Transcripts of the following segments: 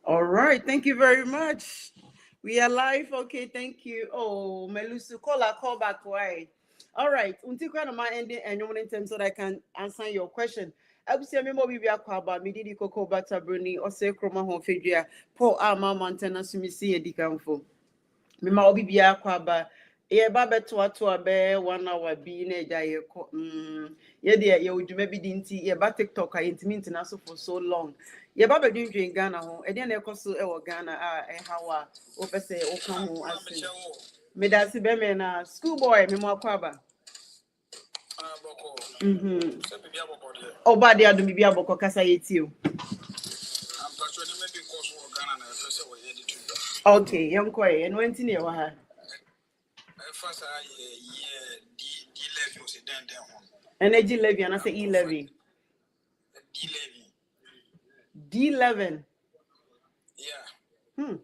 All right, thank you very much. We are live. Okay, thank you. Oh, Melusu, call back. Why? All right, until kind of my ending and in terms so that I can answer your question. I will say, me more be about me did cocoa butter bruni or say chroma home figure. Paul Arma Montana Sumisi and Dicamfo. Me ma obi bia kwa ba ye ba beto ato abe 1 hour bi na eja ye ko ye de ye odwuma bi di nti ye ba TikTok a intimi ntina so for so long ye ba bedwindwen Ghana ho e de na ekoso e wo Ghana a e hawa o pese o kan ho ase me da si be me na school boy me mo akwa ba se bibia boko de o ba de adum bibia boko kasa ye ti o okay yanko e no enti na ye wa ha first D levy was then energy levy and I say E levy. D11. Yeah.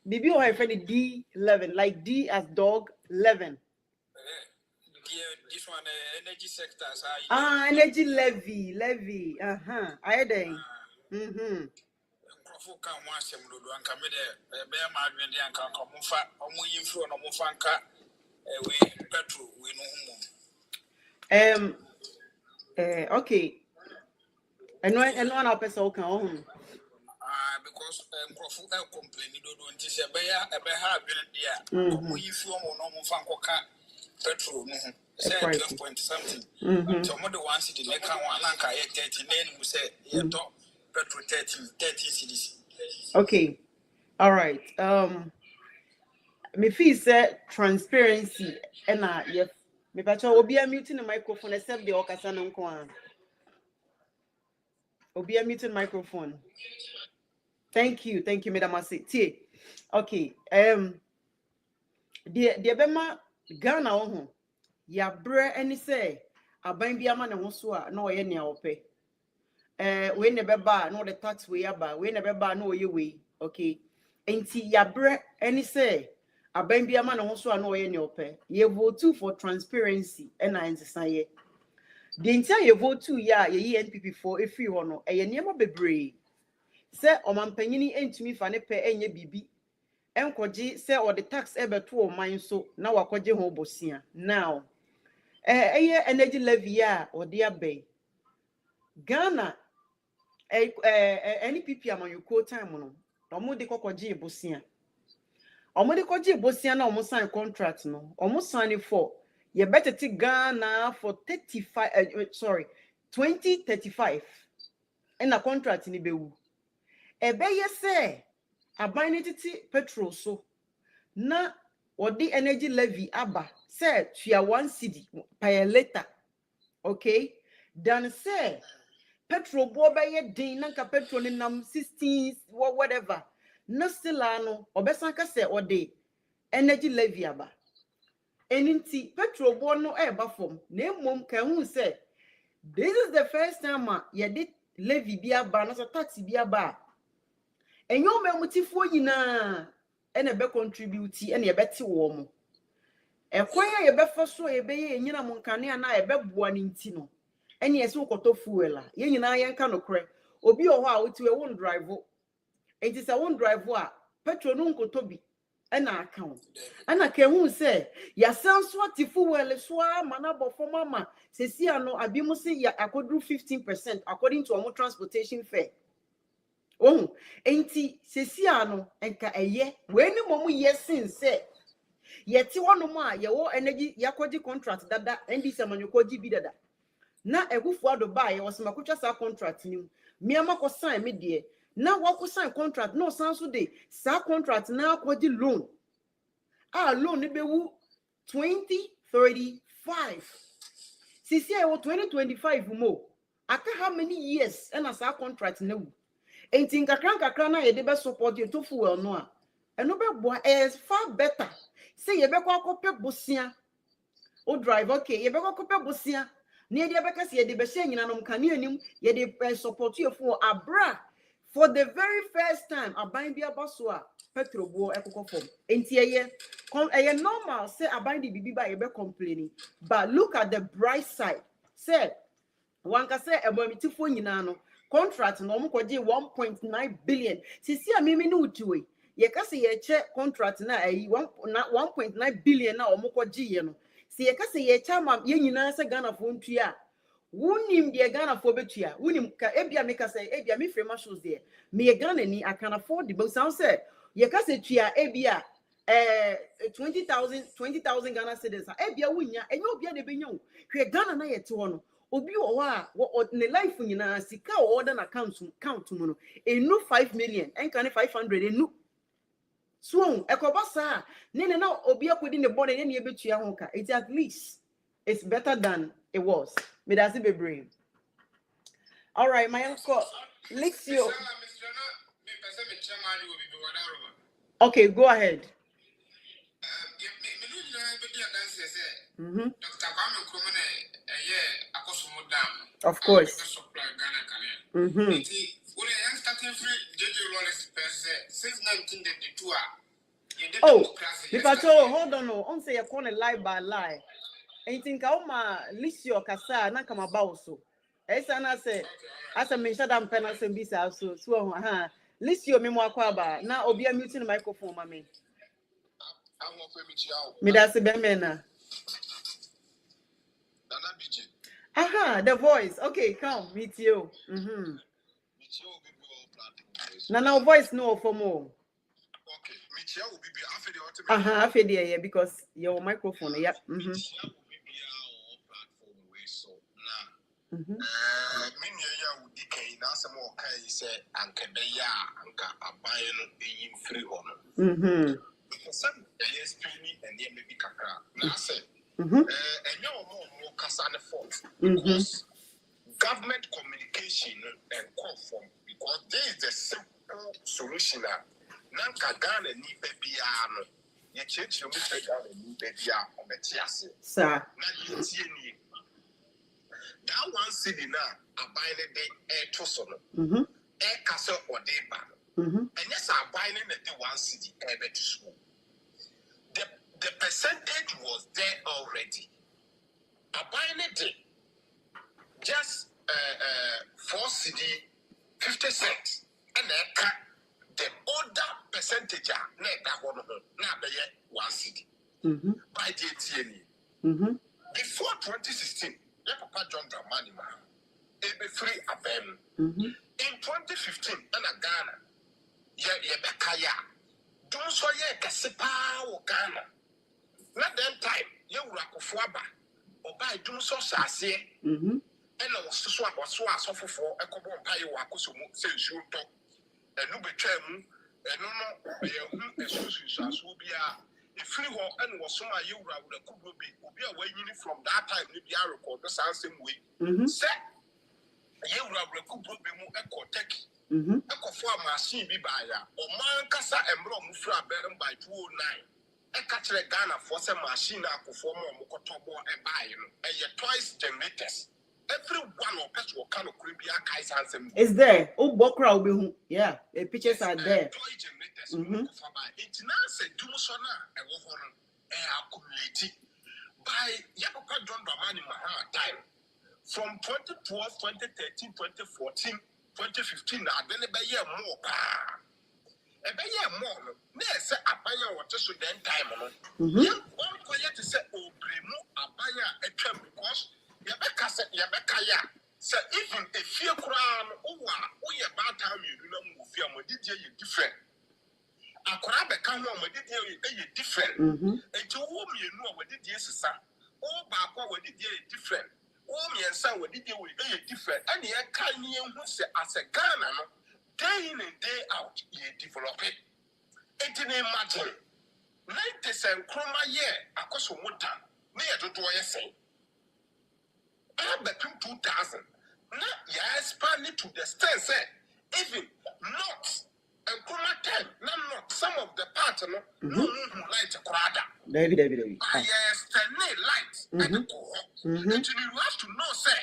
Bibi o have friend D11 like D as dog 11. This one energy sectors energy levy. I dey. Nkrofo kan ho asem dodo anka me de be ma adwende anka mo fa omo yimfro no mo fa nka we petrol we no humo okay and one our person can on because nkrofo e complain dodo nti se be ya e be ha adwende dia omo yimfro mo no mo fa nkoka petrol no hu say 12 point something so mo de 1 city make kan one anka ye 30 na mu say ye to petrol 30 cities. Okay. All right. Me feel say transparency and yes. Me pacha obi a muting the microphone except the okasa no nko an. Obi a muting microphone. Thank you, Madam Asiti. Okay. The bema Ghana ho ya bre any say aban bi ama ne ho so a na oye ne ope. We ne beba no the tax we aba we ne beba no oye we. Okay. Enti ya bre any say aban bi ama ne ho so a na oye ne ope. Ye vote for transparency and ansesa ye. The entire ye vote to ya ye NPP for every one no ye niema bebre. Say omampanyini entumi fa ne pe enye bibi. Enkoji say or the tax ebeto o man so na wakoje ho bosia. Now energy levy ya or dia bay. Ghana NPP amanyuko time no. Omo de kokoji bosia. Omo de koji bosia na omo sign contract no. Omo sign for you better take Ghana for 2035. And a contract ni bewu. Ebe ye say abanititi petrol so na odi energy levy aba say tua 1 cedi per liter. Okay? Dan say petrol bo be ye din na ka petrol ni nam 16 whatever. No still ano obesanka say odi energy levy aba. Eninti petrol bo no eba from na mom ka hu say this is the first time ye did levy bi aba na so tax bi aba. Enyo memutifo nyina ene be contribute ene ye beti wo mo ekwan ye be fa so ye be ye nyina mo nkane na ye be boa ne nti no ene ye se ukoto fuel a ye nyina ye nka no kre obi o ho a otiwe won drive enti se won drive a petrol no nkoto bi ena account ana ka hu se ya sanso ati fuel so ama na bofo mama se si ano abi mu se ya akodru 15% according to our transportation fare. Oh, enti sesi ano enka eye we ni momu yesin se yeti wono mu a ye wo energy yakoji contract dada ndi se manyokoji bi dada na egufu ado ba ye wosemakotwa sa contract ni miama ko sign me de na wako sign contract no sanso de sa contract na akoji loan loan ni bewu 2035 sisi e wo 2025 mo aka how many years na sa contract na wu. Enti nkakra na ye de be support you to fuel no a eno be boa is far better say ye be kwa kope bosia o drive okay ye be kwa kope bosia na ye de be kase ye de be hye nyina no mkane anim ye de support you for abra for the very first time aban bia baso a petrol bo ekoko fom enti ye normal say aban de bibi ba ye be complaining but look at the bright side say wanka say ebomitifo nyina no contract no omo kwaje 1.9 billion sisi a mimi no utiwe ye ka se ye che contract na ayi 1.9 billion na omo kwaje ye no se ye ka se ye cha ma ye nyina se Ghana fo ntua wunim de Ghana fo betua wunim ka ebia me ka se ebia me frema shows there me Ghana ni I can afford the but sound say ye ka se tua ebia 20,000 Ghana cedis ebia wunya enye obia de benya wo hwe Ghana na ye te ho no obi o wa ne life nyina sika o order na count mu no enu 5 million enka ne 500 enu so ekoba sa ne na obi akodi ne body ne ebetua ho ka it at least it's better than it was me that's be brain. All right, my uncle Lixio. Okay, go ahead. Of course. Since 1992. Oh, if I told hold on, on say you're calling lie by lie. And think ma Lixio Kasa, na kama bauso. Esa na say, as a mention that penal and bisa so Lixio memo akwaba na obi muting the microphone, mami. Me that's a bemena. Aha, the voice. Okay, come meet you. Now voice no for more. Okay, meet you will be after the ultimate. After the yeah, because your microphone, yeah. Government communication and call for because there is a simple solution. Nanka Ghana ni bebiano. Ye change your Mr. Ghana ni bebia on the tiasi. Sir. That one city now a buying the air tosono. Air castle or day ban. And yes, I'm buying the one city air to school. The percentage was there already. A buying it just 4 CD 50 cents and the older percentage now 1 CD by the ATN. Before 2016, Papa John Dramani be free abem. In 2015, and Ghana, Bekaya, don't so ye Kasipa or Ghana. Not then time, you Rakofuaba, or by doing so sassy. And I was so suffer for a couple of pay wakus says you talk and no betrayal and no will be a free war and was some you would be away from that time maybe I record the same way. Set you will be more echo tech echo for a machine be buyer or man cassa and bro mufra bearing by 209. A catch a Ghana for some machine for more Mokotobo and buy and your twice generators. Every one of us will kind of creepy. It's there. Oh, Bokra will be yeah. The pictures are there. It's now said Dumusona and Wohoran accumulated by Yapapa John Dramani Mahama time from 2012, 2013, 2014, 2015. Now then a year more. A year more. There's a buyer what just then time. One quiet to say, oh, Bremu, a buyer a term because. Yabeka ya. So even a fear crown, oh, about time you don't move your modidity different. A crab come on, modidity different. And to whom you know what it is, sir. Oh, Baba, what it is different. Oh, me and son, what it is different. And yet, can you say as a Ghana, day in and day out, you develop it. And to imagine 90% chroma year, a cost of more time. Near to do what you say. Between 2000, now you expand it to the extent even not and chroma time, not some of the partner, no light a crowd. David. I light and the cohort. And you have to know, say,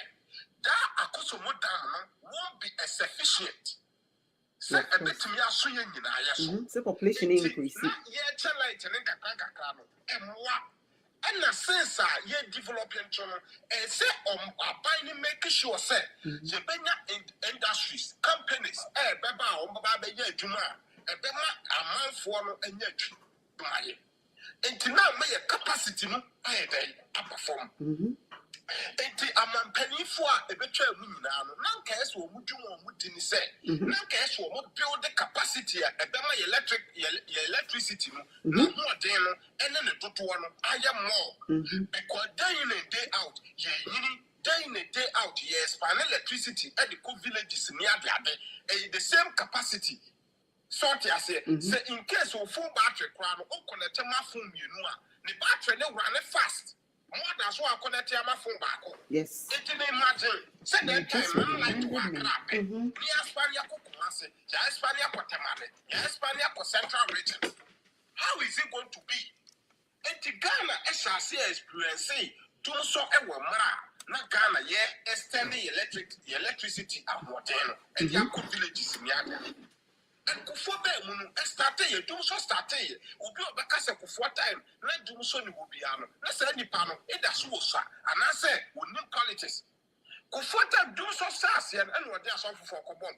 that a cost of more time won't be as efficient. Say a bit to me, as soon as the population increase. Yeah, light and then and what? And a sense ye developing channel and say buying make sure say the industries, companies, beba baba ye juma, bema a man for and yet and now my capacity no I perform. Enti amampani fo a ebetwa mu nyina no nan ka eso mu dwuma mu di ni se nan ka eso mu build the capacity a ebema electricity no na ho den no ene ne toto no aye more because day in and day out ye yini day in and day out yes pan electricity at the villages near the same capacity sort ya say in case of full battery kra no o connect ma phone mienu a the battery no run fast. More than so I connect to my phone back. Yes. It didn't imagine. Said that time, like to work up. Spania Kumasi, Spania Potamale, Spania for Central Region. How is it going to be? And to Ghana, SRC experience, do so a mara. Not Ghana, yeah, extend the electricity at Morteno, and the Yakut villages in Yada. And Kufobe Munu started, do so started. Ubi Bakasa Kufua time, let do so will be ano. Let's say any panel, it does so, and I say, we need politics. Kufua time do so sassy and what there's offer for Cobon,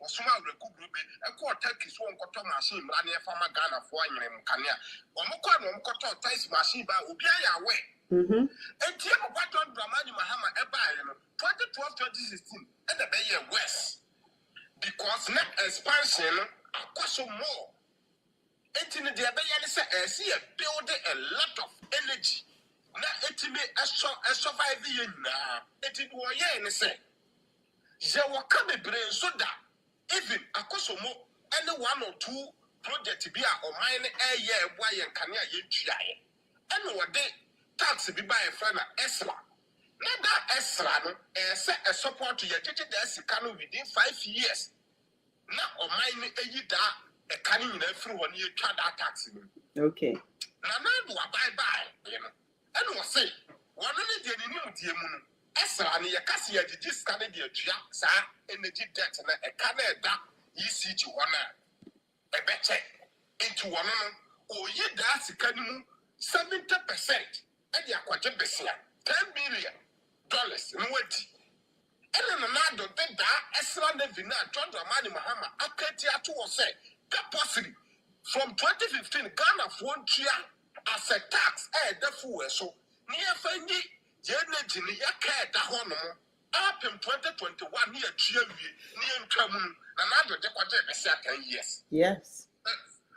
or some other good ruby, a quarter is one cotton machine, running a farmer Ghana for one in Kanya, or Mokon, cotton ties machine by Ubia away. And Tiago Paton Dramani Mahama Eba, 2012-2016, and the Bay West. Because net expansion costs more. It in the Abayani say, see a building a lot of energy. Now, it may a survive the now. It in one year and say, there will come a brain so that even a cost more, any one or two projects be or mine a year, why and can you try? And what day tax be by a friend Esra. Now that Esra set a support to your teacher within 5 years. Now, or mine a year a canning in every 1 year tried that tax. Okay. Now, do a bye. And was say, one only the new dear moon. Esra and your cassia did this Canadian sir, energy debt and a Canada, ye see to one. A better into one or ye that's a canoe 70% and the aquatabessia $10 billion in what. And another did that Esra Nevina, John Dramani Mahama, Akatia to say, possibly from 2015, Ghana won chia as a tax, therefore, so near Fendi, Jenny, Yaka, Dahono, up in 2021, near Chia, near Kamun, another Dequaja, yes. Yes.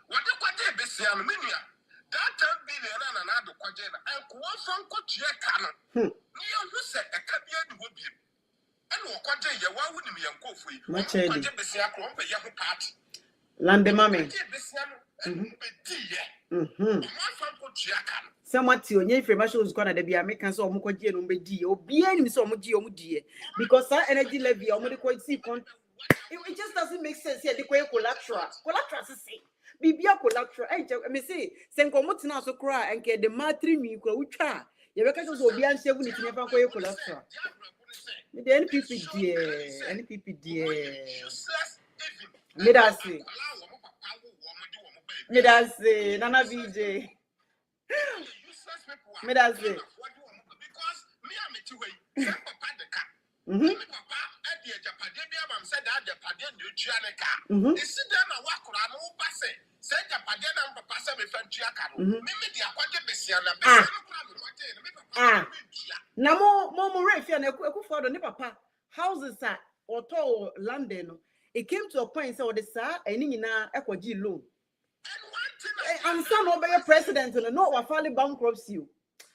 What the Quaja Minia? That $10 billion and another Quajana, and one from Cochia Cana. Near who said a Cabian would be. And what Quaja, why wouldn't be uncle for you? What Quaja Bessia, a young party. Lande mame. Someone to your information was gonna be Americans or Mukoji and Umbedi or be any so much because that energy levy or medical see it just doesn't make sense here. The collateral is say. Bibia collateral. I may say, Senkomutina so cry and get the matri me could try. Your records will be answered when it's never collateral. The NPP dear, NPP dear. Medasi. Nana BJ. Medasi. Na more refi and for the papa houses are or tall London. It came to a point so the sir and in a equity loan. And some of your president and no what finally bankrupts you.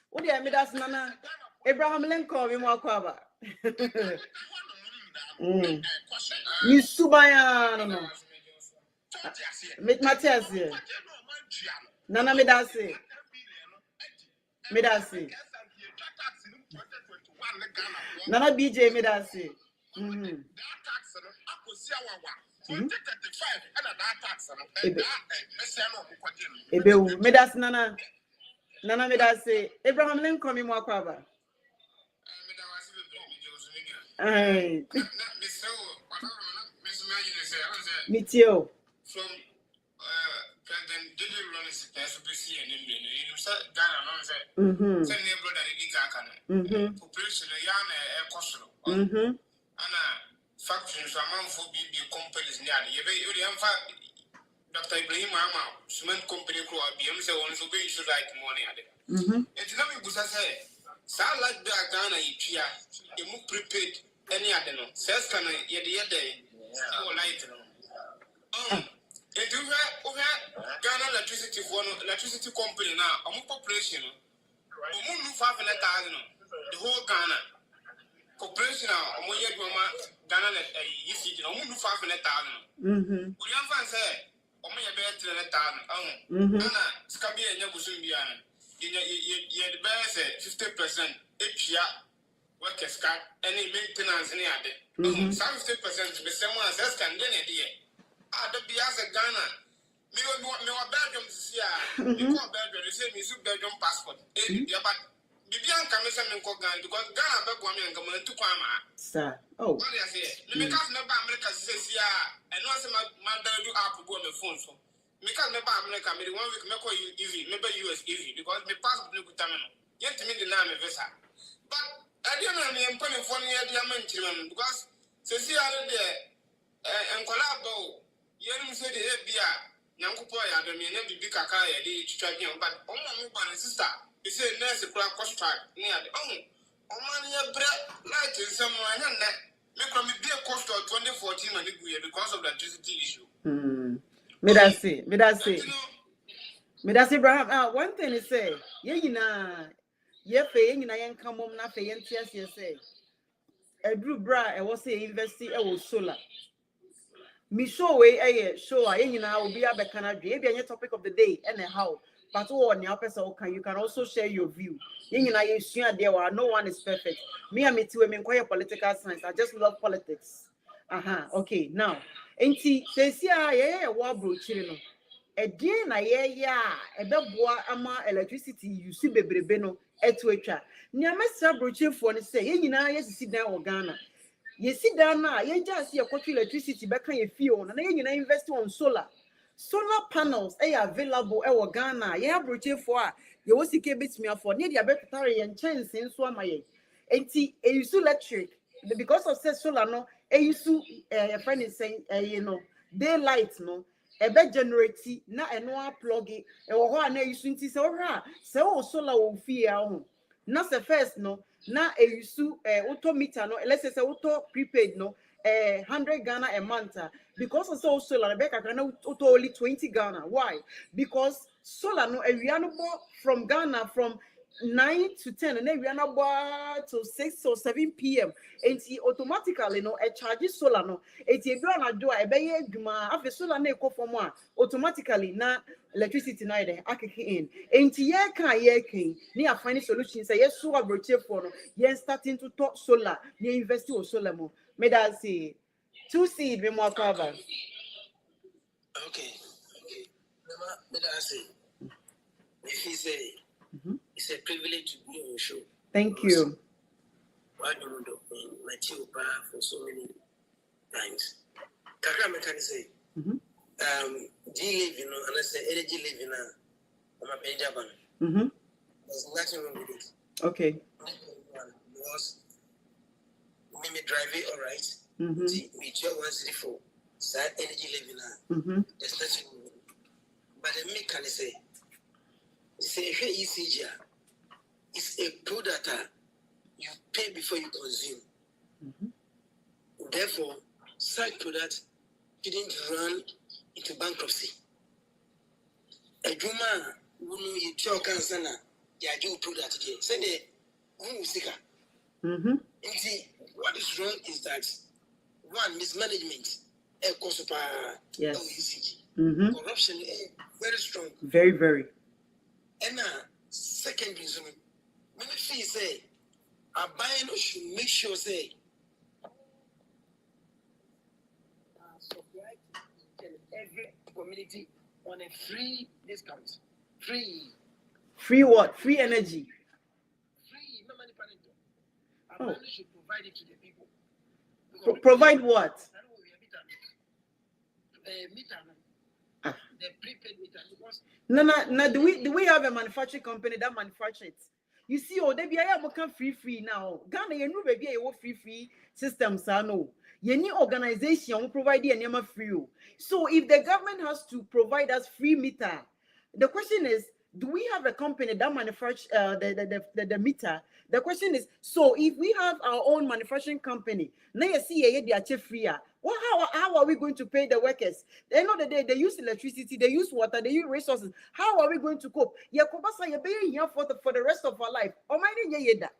What do you mean that's Nana Abraham Lincoln in Wakaba? Miss Subaya no. Matthias here. Nana Medasi. Medasi. Nana BJ Medasi. Ebe Medas Nana Medasi. Abraham Lincoln in Wakwaba. Mitio. President did run a SBC and in Ghana, send your brother in Ghana. Population a yarn a coastal. And a factory, so a man for BB companies near the Dr. Ibrahim Mama, cement company crew, BM, so on, so we should like money at it. It's not me, Busa say, sound like the Ghana, you move prepaid any other no. Says can I yet the day, or light. If you have Ghana electricity company now, a population, the whole Ghana corporation, Ghana, you see, no 500,000. We have said, better than 1,000. Scabby and Yabusundiana. You the best 50% each year. Workers cut any maintenance any other. 50% the same one says can get it. The Bias Ghana. Me Belgium this year. Because Belgium, they say me Belgium passport. But Bibian Commission and Kogan because Ghana Belgium and come to Kwama. Sir. Oh. What I say? Me can't never America says yeah. And once my do app go on the phone so. Me can't never America. Me 1 week me call you easy. Maybe US easy because me passport no good time. Yet to me the name visa. But I don't know me and putting for near the American because says here and collabo. You say the beer. Yankupoya, the men be Kakaya, the champion, but my sister, you say nurse a crack cost near the money a bread, light in someone, and that make me be a cost of 2014 because of the electricity issue. Me that say, Abraham. One thing is say, ye paying in a young come home, not paying tears, say. A drew bra, I was say, investing, I was solar. Me show way show will be a Canada, maybe a topic of the day and how. But on your person you can also share your view. You share there no one is perfect. Me and me too, I'm quite political science. I just love politics. Okay, now. Enti says war brochino. Again, a boa ama electricity you see bebrebe etwecha. Niamesa brochure for say yes sit down or Ghana. You sit down now, you just see a country electricity back on your field, and then you invest on solar. Solar panels are available at Ghana. You have brochure for you was the bits me for near the battery and chance in Swamaye. And see, a use electric because of said solar no, a use a friend is saying, daylight no. A bed generate na a no plug it, or one you soon so solar will fear. Not the first no. Na a use auto meter no, let's say auto prepaid no, 100 Ghana a month because of solar Rebecca can auto only 20 Ghana. Why? Because solar no a from Ghana from 9 to 10 and then we are to 6 or 7 p.m. and see automatically no a charges solar no it's a do a bay after solar no for more automatically na electricity neither in and ye near finding solutions say yes so brochure for no yen starting to talk solar near investing or solar mo may that say 2 seed be more cover. Okay. May that say if he say it's a privilege to be on the show. Thank you. Why do you do Matthew for so many times? Kakra me can say, G live, and I say energy living I'm a Benjamin. There's nothing wrong with it. Okay. Because me drive it all right. We check 134. That energy living there's nothing wrong with it. But the me can say ECG is a product you pay before you consume. Therefore, such products didn't run into bankruptcy. A Juma who you tell cancer, ya do product again. Send a who seeker. What is wrong is that one mismanagement, a cost of ECG. Corruption is very strong. Very, very. And second reason, when she say, a buyer should make sure say, supply every community on a free discount. Free what? Free energy. Free, no money parental. A buyer should provide it to the people. Provide what? the prepaid meter because no. Do we have a manufacturing company that manufactures it? You see, oh, they be free now. Ghana, you know, baby, you free systems. I know. Any organization will provide the name free. So if the government has to provide us free meter, the question is, do we have a company that manufactures the meter? The question is, so if we have our own manufacturing company, now you see they free. Well, how are we going to pay the workers? At the end of the day, they use electricity, they use water, they use resources. How are we going to cope? Yeah, you're paying here for the rest of our life. Or my name that.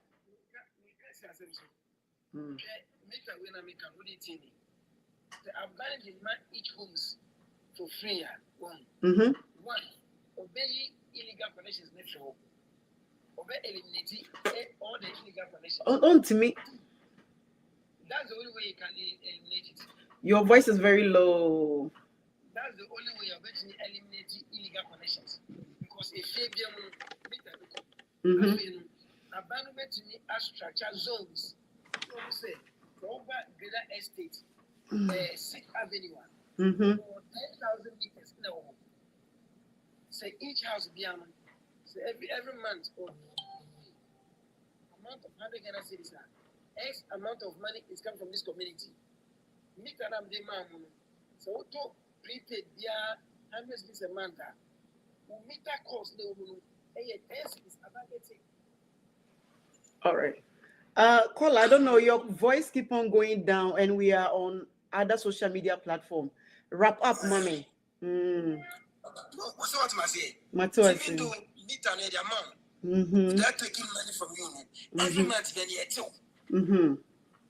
I've managed each homes for free. One. Obey illegal connections natural. Obey eliminating all the illegal connections. On to me. That's the only way you can eliminate it. Your voice is very low. That's the only way you're going to eliminate illegal connections. Because if you abandonment to me as structure zones, say, over Greater Estate, 6th Avenue, 10,000 meters in the home. Say each house be so every month or amount of 100 Ghana cedis, X amount of money is coming from this community. Meet an amount. So to prepaid via 100 cedis a month. Meet that cost the woman. All right. Call, I don't know, your voice keep on going down and we are on other social media platform. Wrap up, mommy. What's what I say? Even though meet an amount, they're taking money from you every month. Then you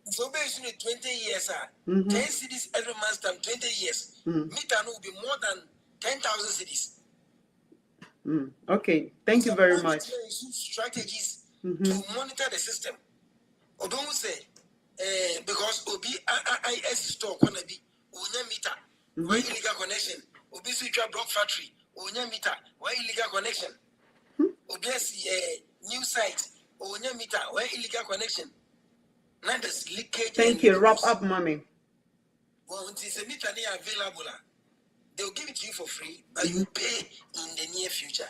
so basically 20 years, 10 cities every month, time 20 years. Meet an will be more than 10,000 cities. Okay, thank you very much. Strategies to monitor the system. Or don't say because OBIS store gonna be Unya meter, why illegal connection? Obi switch block factory, Unya meter, why illegal connection? OBS new site, Unya meter, why illegal connection? Now there's leakage. Thank you. Wrap up, mommy. Well, it's a meter available. They'll give it to you for free, but you pay in the near future.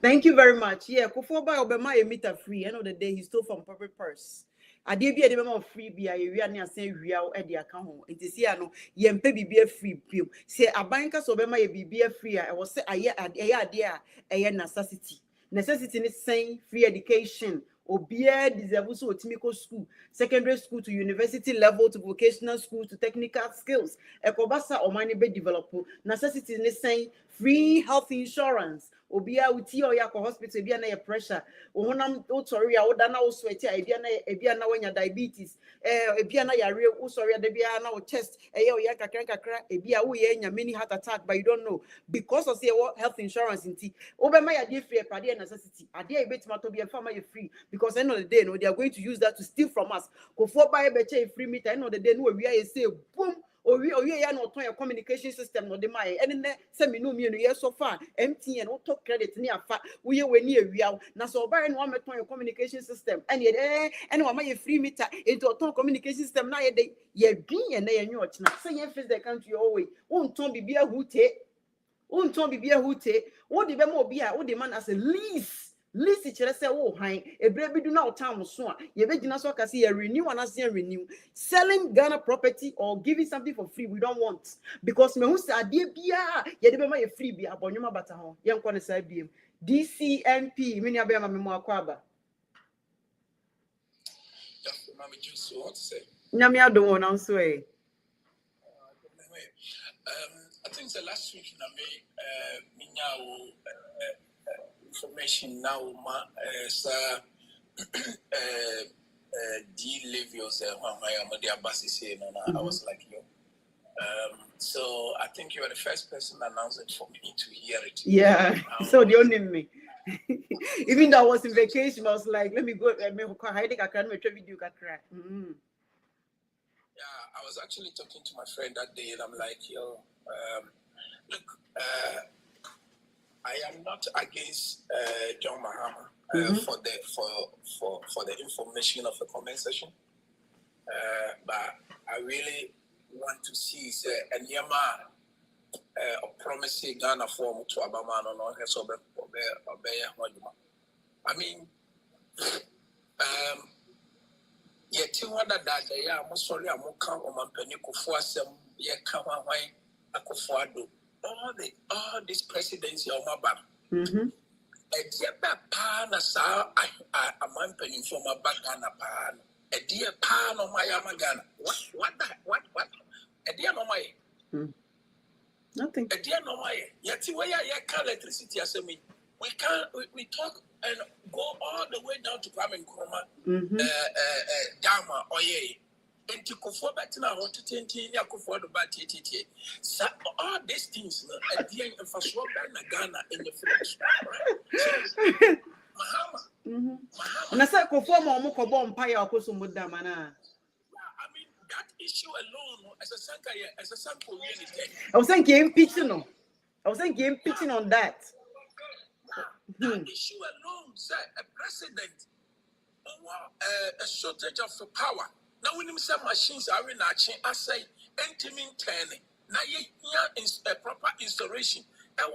Thank you very much. Yeah, Kofoba Obama a meter free. End of the day, he stole from public purse. I did be a demo of free beer. You are near saying real at the account. It is here no. Yempe be a free bill. Say a banker so Obama be a free. I was say a necessity. Necessity is saying free education. Obia deserves so Timiko school, secondary school to university level to vocational school to technical skills. Ekobasa or money be developer. Necessity is saying free health insurance. Obia uti or yako hospital bia na pressure. Ohonam otori a oda na osweti ebia na wenya diabetes. Ebia na yare osori de bia na o chest. O ya kakra ebia wo ye nya many heart attack but you don't know because of say health insurance inti. Obema ya dey free pade necessity. Ade e betima to be a farmer free because end of the day no they are going to use that to steal from us. Go for buy beche free meter end of the day no we are say boom. Or we are not on your communication system no de my and then send me no me no so far MTN no talk credit near fat we near we are now so buy no me on your communication system and one my free meter into a communication system now ye green and they new na say you face the country always won't ton be a who take what the be be a the man as a lease chere say wo han ebre bi do na otam so a ye begina so ka say ye renew and as renew selling Ghana property or giving something for free we don't want because me hu say ade bia ye de be ma ye free bia abonwoma bata ho ye nko ne say biem DCNP me nia be ma me mo akwaba Mama just what to say nyame adon won am so I think the last week na me minya information now D-Levios I was like, yo. So I think you were the first person announcing for me to hear it. Yeah, so the only me. Even though I was in vacation, I was like, let me go and make a video. Yeah, I was actually talking to my friend that day and I'm like, yo, look, I am not against John Mahama for the information of the comment session, but I really want to see and Yama promising Ghana form to Obama no has obey. I mean, yet you wonder that they are most sorry I'm come on Penico for some year come away Akufo-Addo. All these presidents of my back. A dear pan as a man penny from my back and a pan. A dear pan of my Yamagana. What? A dear no my. Nothing. A dear no my. Yet where I can't electricity as a me. We talk and go all the way down to Kwame Nkrumah, Dama, Oye. And to Kufo back now, what to tell Kufo about TTT. So all these things at the end of Ghana in the flesh. Mahama. And I said, Conform or Mokobo Empire or Kosumudamana. I mean, that issue alone, as a sample, I was saying game pitching on. I was saying game pitching on that. That issue alone, sir, a president, a shortage of power. Now, when you say machines are in action, I say, intimate turning. Now, you a proper installation. I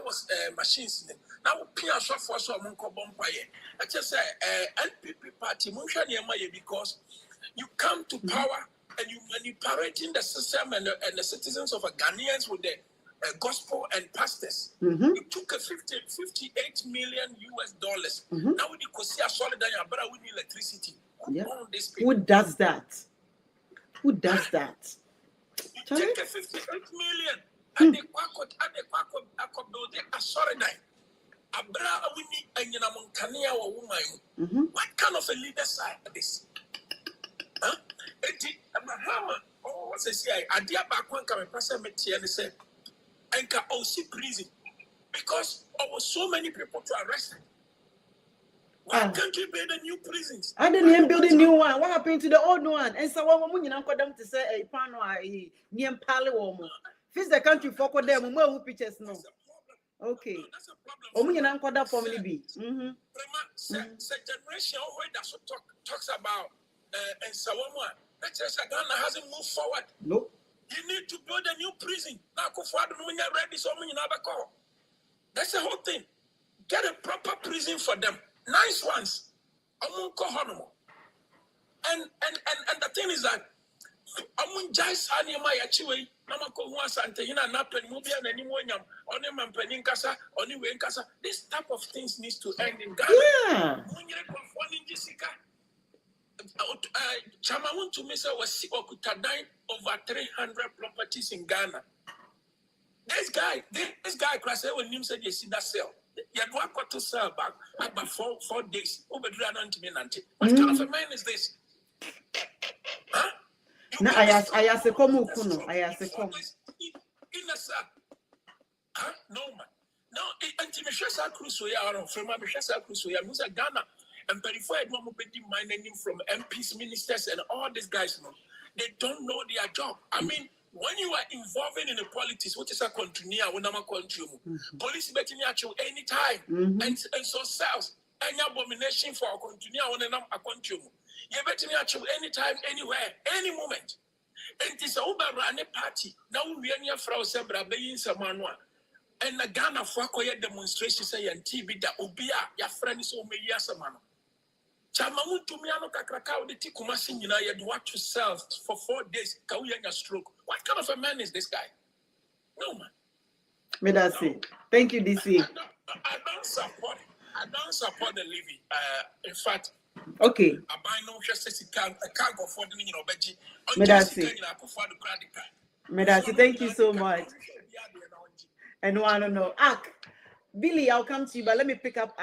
was machines. Now, Pia for so Monko Bompaye. I just say, NPP party, because you come to power and you manipulating the system and the citizens of Ghanaians with the gospel and pastors. You took a 58 million US dollars. Now we could see a solid but we need electricity. Who does that? Who does that? You take a 58 million and they build a solid Abra we need a Yanamonkania or woman. What kind of a leader side this? Huh? Mahama, what's I say? I dear back one come and pass a metia and say, and can also prison because there were so many people to arrest. Why can't you build a new prisons? I didn't even build a new one. What happened to the old one? And so when you know them to say a pan or a near Palawomo. Fix the country for them who pictures no. Okay. That's a problem. That family be. Generation where that's what talks about and Sawama. That says Ghana hasn't moved forward. Nope. You need to build a new prison. Now, when you're ready, so many never call. That's the whole thing. Get a proper prison for them. Nice ones. And the thing is that this type of things needs to end in Ghana. Yeah. Chama want to miss was over 300 properties in Ghana. This guy, class when him said you see that sell. You had work to sell back about 4 days. Over 300 minutes. What kind of a man is this? Huh? No, I asked a come kuno. I asked a come. Huh? No man. No, until Michelle Crusoe or from Michelle Crusoe, Musa Ghana. And before I want to be minding from MPs, ministers, and all these guys, they don't know their job. I mean, when you are involved in the politics, what is a continue when I'm a country, police betting you anytime, and so sells any abomination for a continue when I'm a country. You betting you anytime, anywhere, any moment. And this over run a party. Now we are near Frau Sebra, Bayin Samanwa. And the Ghana for a demonstration say and TV that Obia, your friend is over Yasamano. Chamamu to me, I look at Krakau, the Tikumasin, you had what to sell for 4 days. Kauya stroke. What kind of a man is this guy? No man. May that's it. Thank you, DC. I don't support it. I don't support the living. In fact, okay. I buy no just a can't go for the Beji. May that's it. May that's it. Thank you so much. And want to know, Billy, I'll come to you, but let me pick up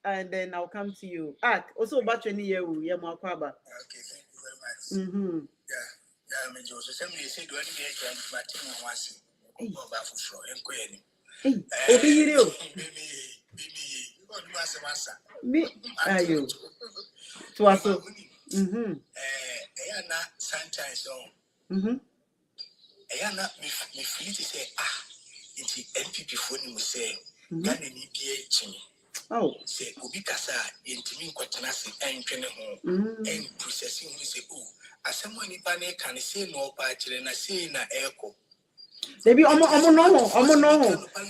and then I'll come to you. Also about your year, Yamakwaba. Okay, thank you very much. Yeah, I mean, Joseph, somebody said, do I need to my team once? Me, are you? To us, sometimes, I am not me free to say, it's NPP for him say, Ghana need be oh, say, Ubikasa, intimate quatanasi, and penny home, and processing, we say, oh, as someone in panic can say no party and I say na echo. They be no.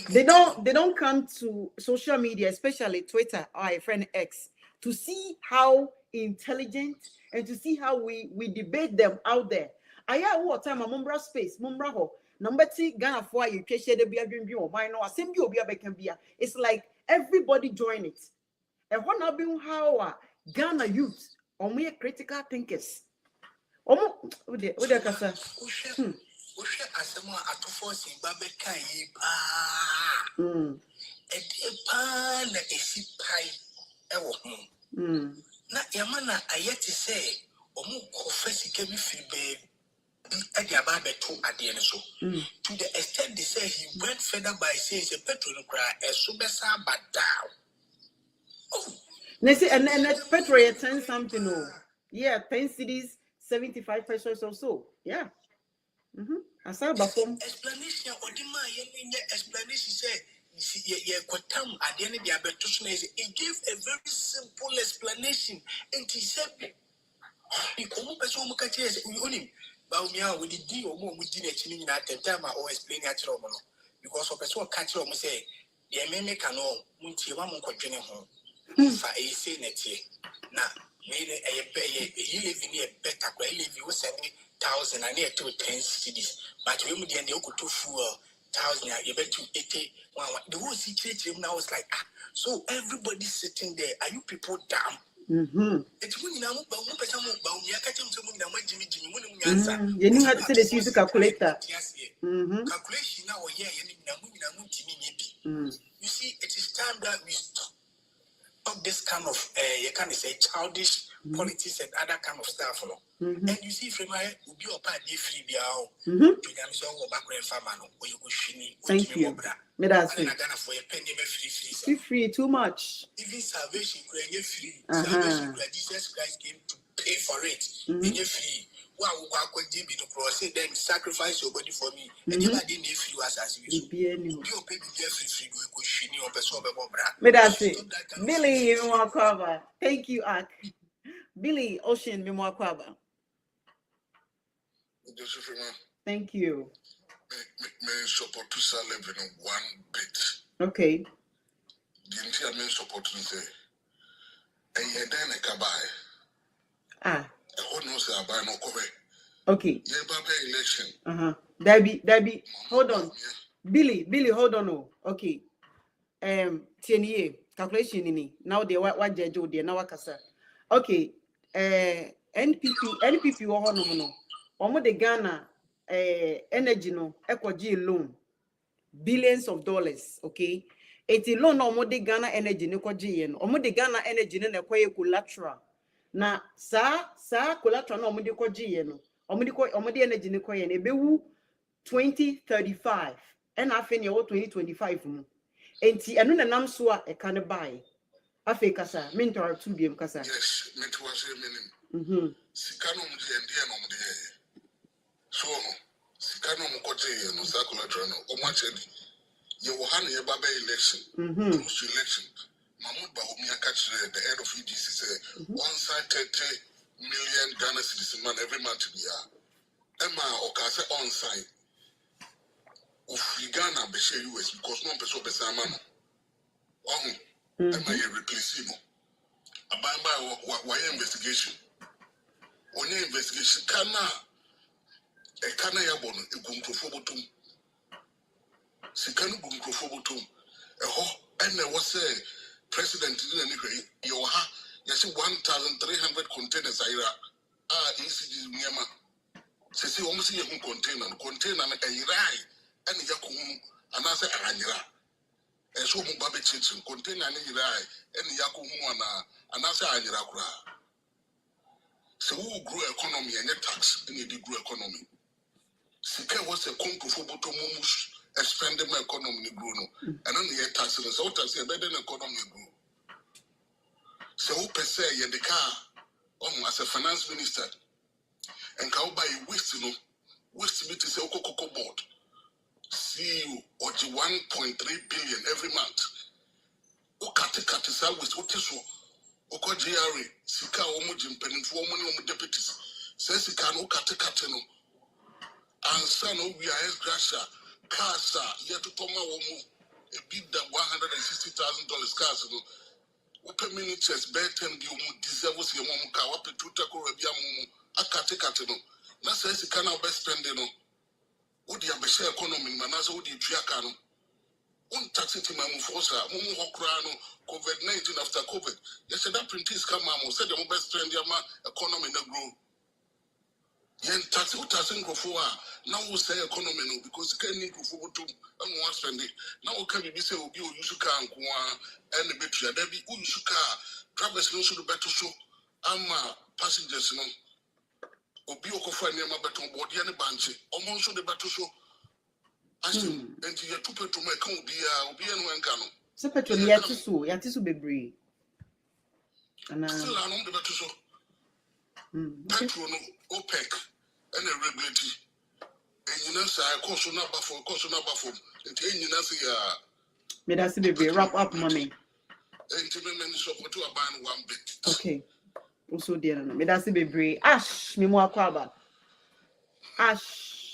They don't come to social media, especially Twitter or a friend X, to see how intelligent and to see how we debate them out there. I have what time a mumbra space, mumbra ho. Number 2, Ghana for you share the beer dream or mine or same you be. It's like everybody join it. And what now be how Ghana youth or more critical thinkers. Kasa. Oshe asema atofosi babeka yi pa na esi pai ewo ho na yamana ayeti say omu kofesi kemi fribe ade aba beto ade ne so to the extent they say he went further by saying say petrol no kra eso besa badao. Oh, they say and petrol 10 something yeah 10 cities 75 pesos or so yeah. Explanation odima yenye explanation say ye kwatam ade ne dia beto so na it gave a very simple explanation and he said ikomo person mo ka chese unim ba umia we di omo mu di na chini nyina time o explain ya chiro mo no because o person ka chiro mo say ye meme ka no muntie wa mo kwadwene ho fa e say na tie na me e live in a better kwa live you 7,000 and near to 10 cities but we mu dey dey go to full 1,000 you bet to 80 the whole situation now is like so everybody sitting there, are you people dumb? It's when you know about one person about me. I catch him to me now. You know how to say this use calculator. Calculation now, yeah, you see, it is time that we stop this kind of you can say childish politics and other kind of stuff. And you see, from my be your party free be out. You can show back when farmer or you go shini. Thank you. Me that's free. For a penny free. Free too much. Even salvation could free. Salvation Jesus Christ came to pay for it. And you free. Wow, could be to cross it, then sacrifice your body for me. And you didn't free as you pay free go shini or person me that's it. Billy, you want cover. Thank you, Ak. Billy Ocean, me more cover. Thank you. Me support to sell in one bit. Okay. Didn't I mean support to say? And you then a kabai. I no say I buy no cover. Okay. Yeah, Baba election. Debbie, hold on. Billy, hold on. Oh. Okay. TNA calculation ini. Now they what judge there now wakasa. Okay. NPP wo no. Omo de Ghana energy no ekwaji loan billions of dollars, okay? Eti loan no omo de Ghana energy no kwaji ye no. Omo de Ghana energy no na kwaye collateral. Na sa collateral no omo de kwaji ye no. Omo de energy no kwaye no ebewu 2035. And afi ne wo 2025 mu. Enti enu na nam so a e kan buy. Afi kasa, mentor 2 biem kasa. Yes, mentor was meaning. Sikano mudi endia no mudi. So sikano mukote no circular no o machedi ye wo han ye baba election election Mahmoud Bahoumi catch the head of EDC say 130 million Ghana cedis man every month be Emma okase on site of Ghana be share US because no person be say man Emma ye replace him abamba why investigation onye investigation kana e kana ya bono e gunkrofo botum sikanu gunkrofo botum e ho ene wo say president didn't any you ha you see 1,300 containers aira ECG nyama se o musi ye container na airai ene ya ko anase aranyira e so mu babe chinchin container ne irai ene ya ko hu ana anase aranyira kura so who grow economy and tax in the grow economy sika was a control for botomus expanding my economy grow no and then the tax so tax e better economy grow so who per se ye the car as a finance minister and can buy waste no waste meet is a cocoa board see you or 1.3 billion every month o cut with what is so Oko GRA, Sika Omo Jimpenifo Omo deputies, says Sika no kate no. And son we are ex gratia, Casa, yet to come out a bid that $160,000 cars. Open miniatures, better and you deserve your mom car up to Taco Rabiamu, a catecatino. That says you cannot best spend no. Would you have a share economy, Manasa would you triacano? One taxi to my Mufosa, Mumu Hokrano, COVID-19 after COVID. Yes, that print is come out, said the best spend your economy in the group. Yen taxi who doesn't go for now we say economy because you can't need to forward to and spend it. Now can you say you should come and the betray there be you should car drivers no should better show passengers no obi okofo near my better body and banche almost should the better show as you and you to put to my count be and one cano so petrol yatisu bebre and still I know the better show petrol no OPEC and a regulatory. And you know, say, I cost number for and you know, say, may that be wrap up, mommy. And to be support to a band one bit. Okay. Also, dear, may that be brave. Ash, me more kwaba. Ash,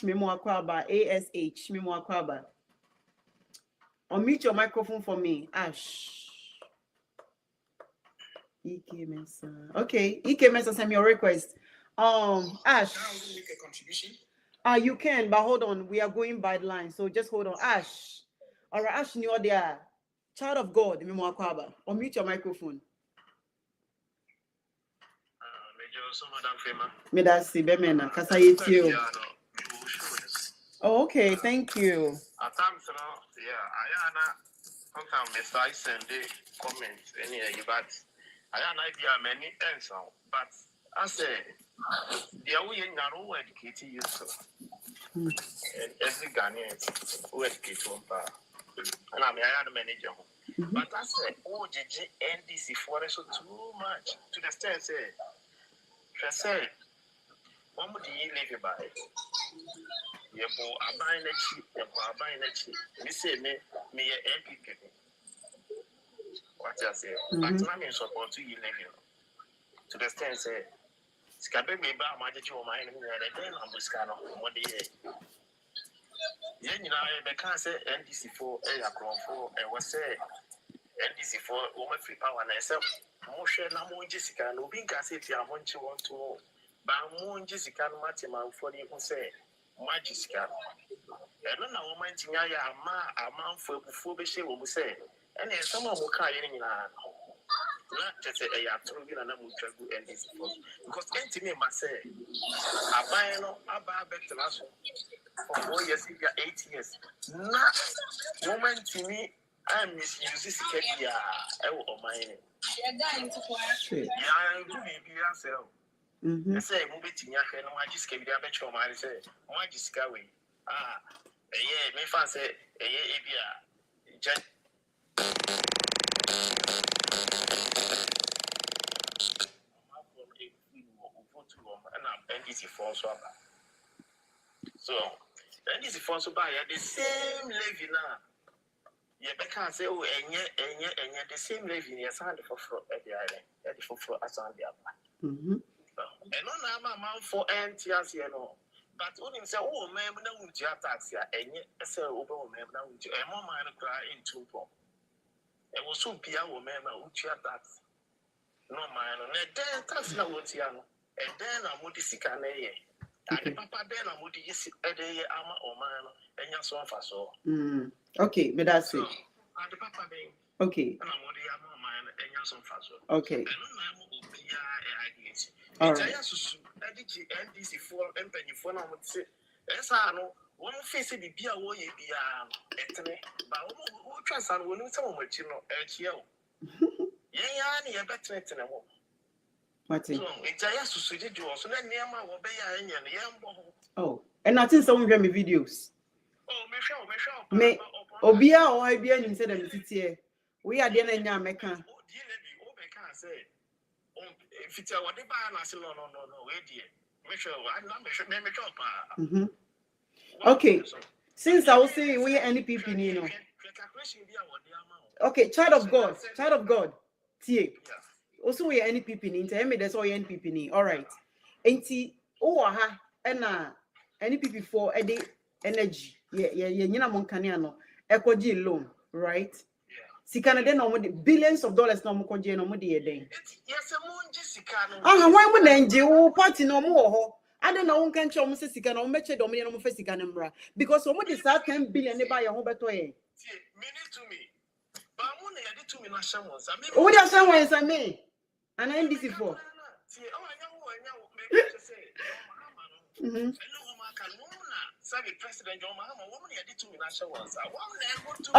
me more kwaba. ASH, me more kwaba. Unmute your microphone for me, Ash. EK Mesa. Okay, EK Mesa, send me your request. Ash. Can I make a contribution? You can, but hold on. We are going by the line, so just hold on. Ash. All right, Ash, you're there. Child of God, unmute your microphone. Oh, okay, thank you. At times, sometimes I send the comments anyway, but I have an idea many ends now. But I say, the way in our educated youth, and every Ghanaian who educated one part, and I had a manager. But I say, oh, the NDC for us so too much to the extent say, what would you live by? You are buying a cheap, you are buying a cheap. You say, me, a MPP. What I say, but I'm in support to you living to the extent say. Scabbing me about my digital mind and then I'm with Scano. What do you? Then you know, I can't say NDC4, A4, and was say NDC4, woman free power, and I said, Moshe, Namo Jessica, no being can say, I want you want to know. But Moon Jessica, Matima, for you who say, my Jessica. And then I woman, Tinaya, a man for Phobia, will say, and then someone will cry in not just say I have to be an amateur and this because intimate must say I buy no I buy back to last for 4 years, 8 years. Not moment to me, I misuse this career. I will mine. Yeah, I'm going to be yourself. I say, move it in your hand. I just gave you a better man. I say, why just go away? Yeah, me fancy, yeah, NDC4 so NDC4 so buy the same levy now. You can't say oh and the same levy you sound for at the island at the for as on the upper. And on amount for NTS you know. But when him say oh man na unti tax ya enye say over man na unti e mo man cry into pom. E wo so bia wo man na unti tax. No man no then tax na unti ano. And then I'm with the sick and the papa then I'm with the a day ama or man and your son for so. Okay, but that's it. And the papa being okay. And I'm with the ama man and your son for so. Okay. And I'm against it. NDC4 and penny for now would say, yes, I know one face it be a way be a but who trust and will know some of you know, yeah, you're better than a woman. Oh, and I think some of them videos. Oh, me Obia or Ibia and said them here. We are the American. If it's our debate, I say no, wait, dear. Okay, since I was saying we are NPP, you know. Okay, child of God, TA. Also, we are NPP in Interme, that's all NPP. All right. Ain't oh, and NPP for a day energy ye nyina mo nkane ano ekoji loan, right? Sika na den no billions of dollars na mo koje no mo de ye den. Yes, mo nje sika no. Why mo na nje wo party no mo ho. Ade na won kan che mo se sika na mo meche de mo ne no mo fa sika na mra because mo de sa 10 billion ne ba ye ho beto ye. Minute to me. But mo na ye de to me na shamo sa me. O de asan wan sa me. Ana NDC for. See, oh anya wo make say. Mhm. President John Mahama, woman ye de to me na shamo sa.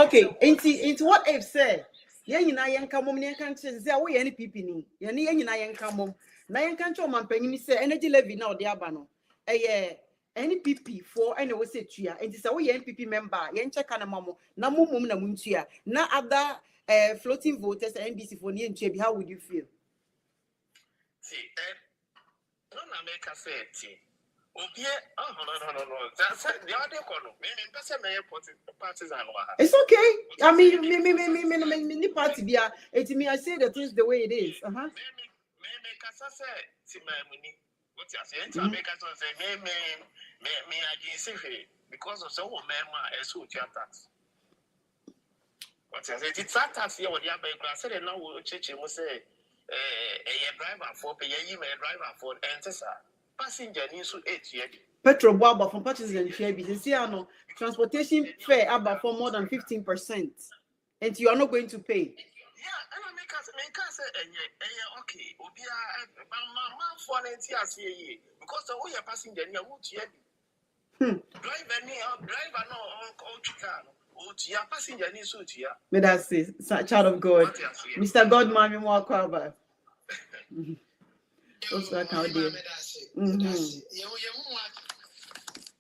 Okay, into what if say yen nyina yen ka mom ne yen kan che say wo ye NPP ni. Ye ne yen nyina yen ka mom. Na yen kan che o mampanyini say energy levy na o de aba no. NPP for any we say tua enti say we NPP member yen check na mamo na mum na muntua na other floating voters NDC for ni ntua bi, how would you feel? See, no na make a say ti obi no that's the other kono me person me partisan wa. It's okay. I mean me party bia enti me I say the things the way it is. Me kasa say ti mamuni what you say enti make us say me agency because of so man so tax. What you say it's tax here what you have I said now we cheche mo say a driver for pay you me driver for enter passenger ni so 8 year Petrol boaba from purchases and share business here no transportation fare about for more than 15% and you are not going to pay. Yeah, and I make us say okay obia ma for 90 as here because the way passenger ni who to driver no on car no tia passenger ni so tia me that say child of God Mr. Godman me more kwaba also account there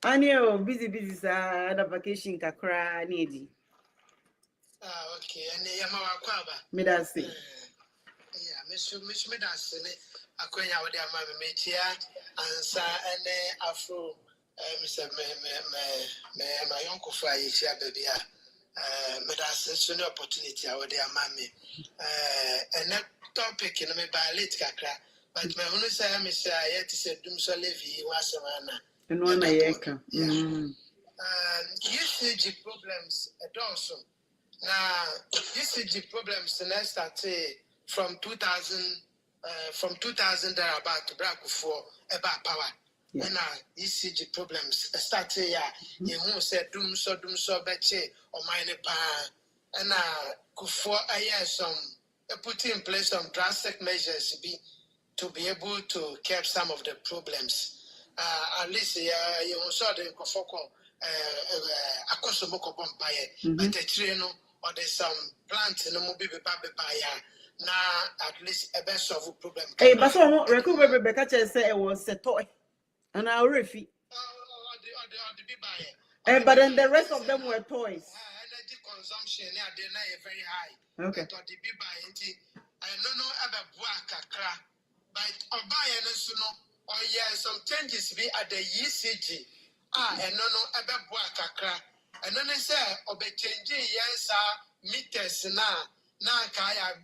Anio busy sa the vacation kakra needi okay and yama kwaba me that say yeah me that say akonya we dey ama me metia ansa ene afro Mr. me my uncle for a year baby. Me that's so no opportunity I would ama me. And that topic in me by late kakra. But me who say me say yet say dum so levy was mana. And one yeka. UCG problems also. Now UCG problems next start from 2000 there about to break for about power. And ECG problems start here. You who said doom so betche or mine pa and for a year some put in place some drastic measures to be able to curb some of the problems. At least you saw the Kofoko Akosomoko Bompaye, but the train or there's some plants in the mobile now at least a best of problem. Hey, but so recover Rebecca say it was a toy. And our refi. But then the rest of them were toys. Energy consumption they're very high. Okay. I don't know about kakra, but some changes be at the ECG. And no about kakra. And then they say changing meters now kaya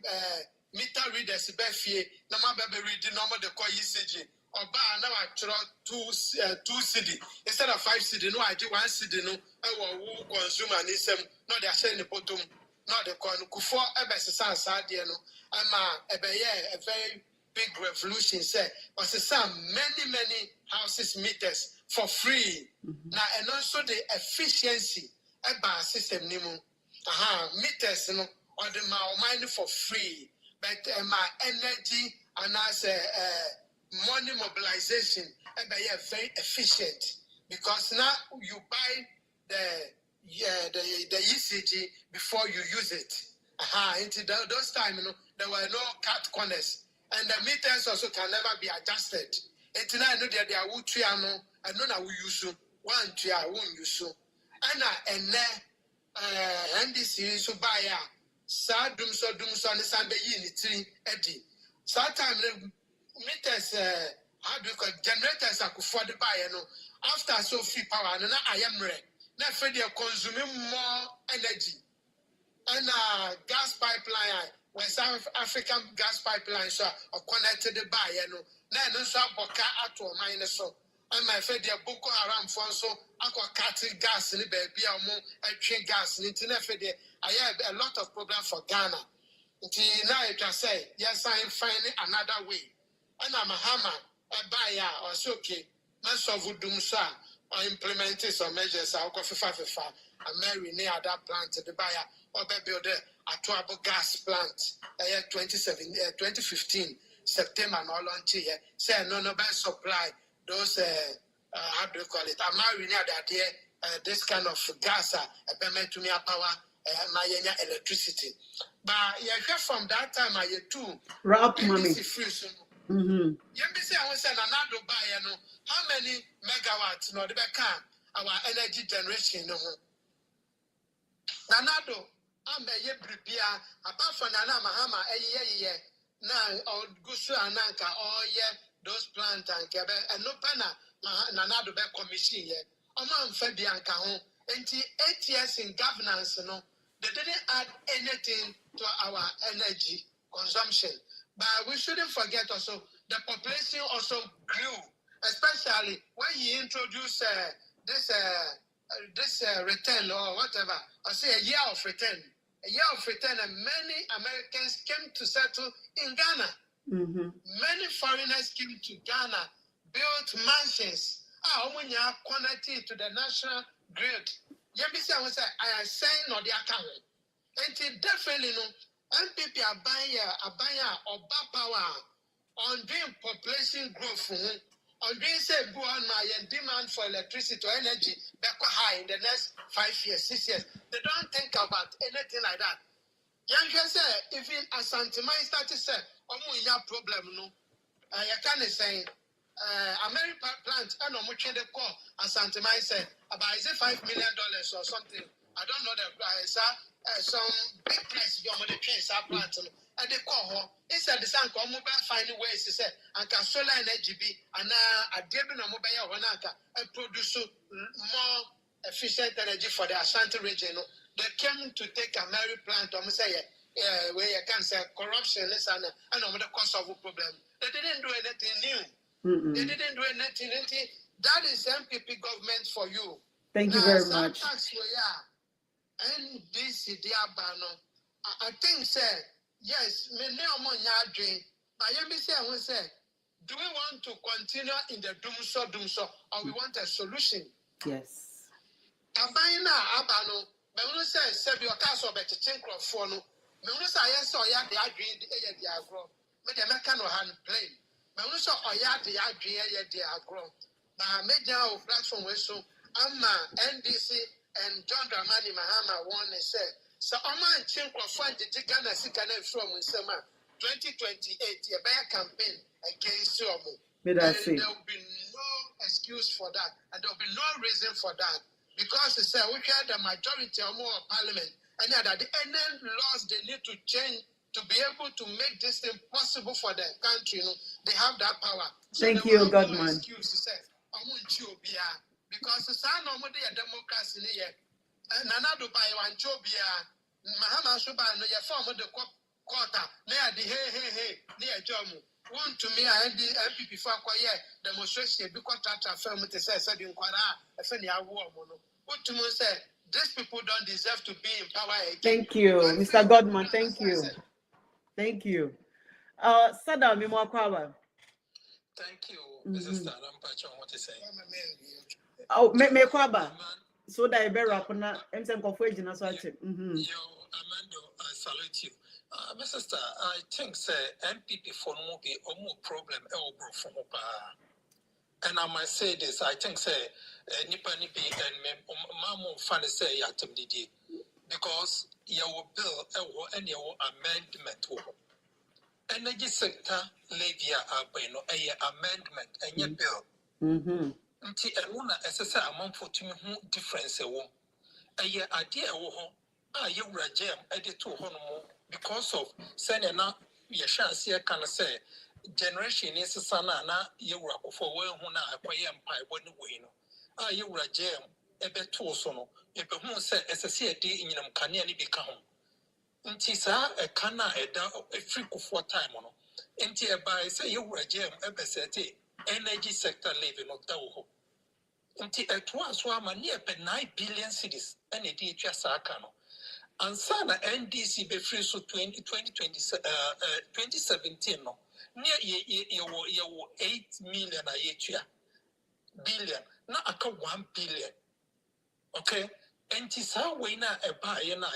meter readers be na ma be reading normal the call ECG. Now I draw 2 CD instead of 5 CD. No, I do 1 CD. No, I will consume and listen. No, they are saying the bottom. Not the corn. Before ever since no, I'm a very big revolution. Say, but some many houses meters for free. Now and also the efficiency about system nimu. Meters no or the mind for free, but my energy and as money mobilization and they are very efficient because now you buy the ECG before you use it. Into those times, there were no cut corners, and the meters also can never be adjusted. And now I know that they are utriano, I know that we use 1 2 I won't use and then this is so buy sad dum so and Sunday in Eddie. Sometimes meters how do you call generators are for the buyer no after so free power and now I am ready. Now for they are consuming more energy and gas pipeline West African gas pipeline so are connected the buyer no now no so boka at or minus so and my friend the Boko Haram so aqua cutting gas in the baby a train gas in the I have a lot of problem for Ghana. Until now, I can say, yes, I am finding another way. And I'm a hammer, a buyer, or so okay. Most of you do so, or implementing some measures. I'll go for a Mary near that plant to the buyer, or build a trouble gas plant, 2015, September, no launch here. Say, no, supply those, how do you call it? I'm married near that here, this kind of gas, a payment to me power. My electricity, but you hear from that time I too. Rap money. You say I was saying another buy how many megawatts no the back our energy generation no. Nanado, I'm a prepare apart from Nana Mahama a year now or Gusu Ananka or those plants and no pana Nanado back commission here. Oman Fabianca home. 8 years in governance, they didn't add anything to our energy consumption. But we shouldn't forget also the population also grew, especially when you introduce this return or whatever. I say a year of return, and many Americans came to settle in Ghana. Many foreigners came to Ghana, built mansions. When you are connected to the national grid, I am saying no the account. And definitely no MPP are buying or power on doing population growth, on doing say go on my demand for electricity or energy back high in the next 5 years, 6 years. They don't think about anything like that. Young say even as Santimai started say, problem no. You can't say. American plant, I know much they call as Santimai said about is it $5 million or something. I don't know that some big price you the trains are plant and they call her. He said the sun come mobile finding ways he said and can solar energy be and a debut mobile wanaka and produce more efficient energy for the Ashanti region. They came to take American plant say where you can say corruption and the cost of the problem. They didn't do anything new. They didn't do anything. That is MPP government for you. Thank you very much. And this is the Abano. I think, sir, yes, many dream. But you say, do we want to continue in the doomso, or we want a solution? Yes. Abayina Abano, but we say, save your castle, but to change for no. We say, yes, or ya, the agree, the agro, but the mechanical hand plane. But also, the agree, the agro. But major platform was so, NDC and John Dramani Mahama won and said, so Oman Chinko fund the Ghana Sikana from summer 2028, a bear campaign against you. There will be no excuse for that, and there will be no reason for that. Because they say we had the majority or more of parliament, and that the NN laws they need to change to be able to make this thing possible for the country. They have that power. So thank you, Godman. No excuse to say, because the son of a democracy here, and another by one chobia, Mahama Suba, no, your form of the quarter, near the hey, near Jomu. One to me, I had the MPP for quiet demonstration because that affirmative said in Quara, a funny war. What to me say, these people don't deserve to be in power again. Thank you, Mr. Godman. Thank you. Thank you. Sada Mimwakwa. Thank you, Mrs. Tarampacho. What is saying? Oh, me kwaba. So that I bear up on that. I'm saying confusion. That's what I said. Yo, Amando, I salute you. Mrs. Star, I think say MPP for no be a more problem from and I might say this. I think say nipa nipi and mamu funny say yatem didi because your bill and your amendment. Energy sector levy a amendment and your bill. Nti ewuna esese amanfo tumi hu difference ewo eye ade ewo ho a yewura jam ede to ho no because of sene na ye chance e kan say generation is sana na yewura kofo we hu na akoye mpa ebo ne we no a yewura jam ebe to so no ebe hu say esese ede nyinam kane ne bi ka ho nti sa e kana eda free kofo time no nti e ba say yewura jam ebe sete energy sector living of Tawo. Until at once, one near 9 billion cities and a DHS Sakano. And Sana NDC be free so 2017 no. Near ye 8 million a year. Billion. Now I 1 billion. Okay. And this how we now a buy and a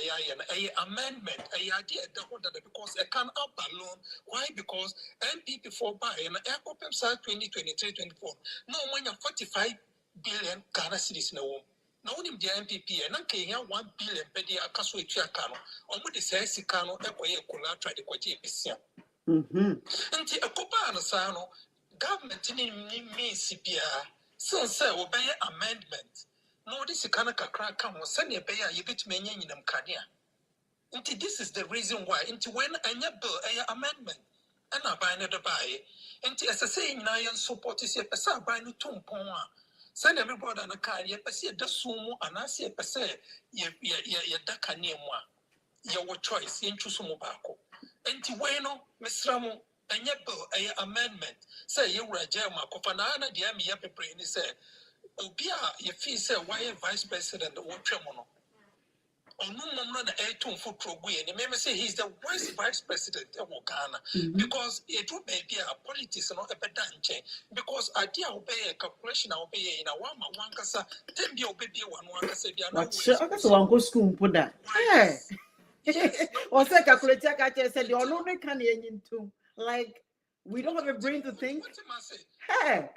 amendment, a idea that because I can't up alone. Why? Because MPP for buy and air open 2023-24. No when you're 45 billion Ghana cities no. Now only the MPP and okay 1 billion per day akaso etua kano. Omo de say sikano ekoye collateral de kwaje besia. Nti ekoba no sa no government ni CPR since obey amendment. No, this is kind of crack. Come on, send your payer. You get me in them kania. This is the reason why. When a bill, a amendment, and I buy another buy. As I say, now you support is a person buy no two pound. Send everybody on a car. You see the sumo, and I see a person. You that can name one. Your choice. You choose some bako. Bueno, Miss Ramo, and your bill, a amendment. Say you were a German. Kofana, the army, yape brain say. Obia, if he said, why vice president or Tremono? Or no one the air to foot program, and maybe say he's the worst vice president of Ghana because it would be a politics and not a pedanche. Because I did obey a calculation, I obey in a one cassa, 10 be obey one cassa. What's one go school put that? Hey, or say calculator, I said, you're not can into like. We don't have a brain to think. Hey,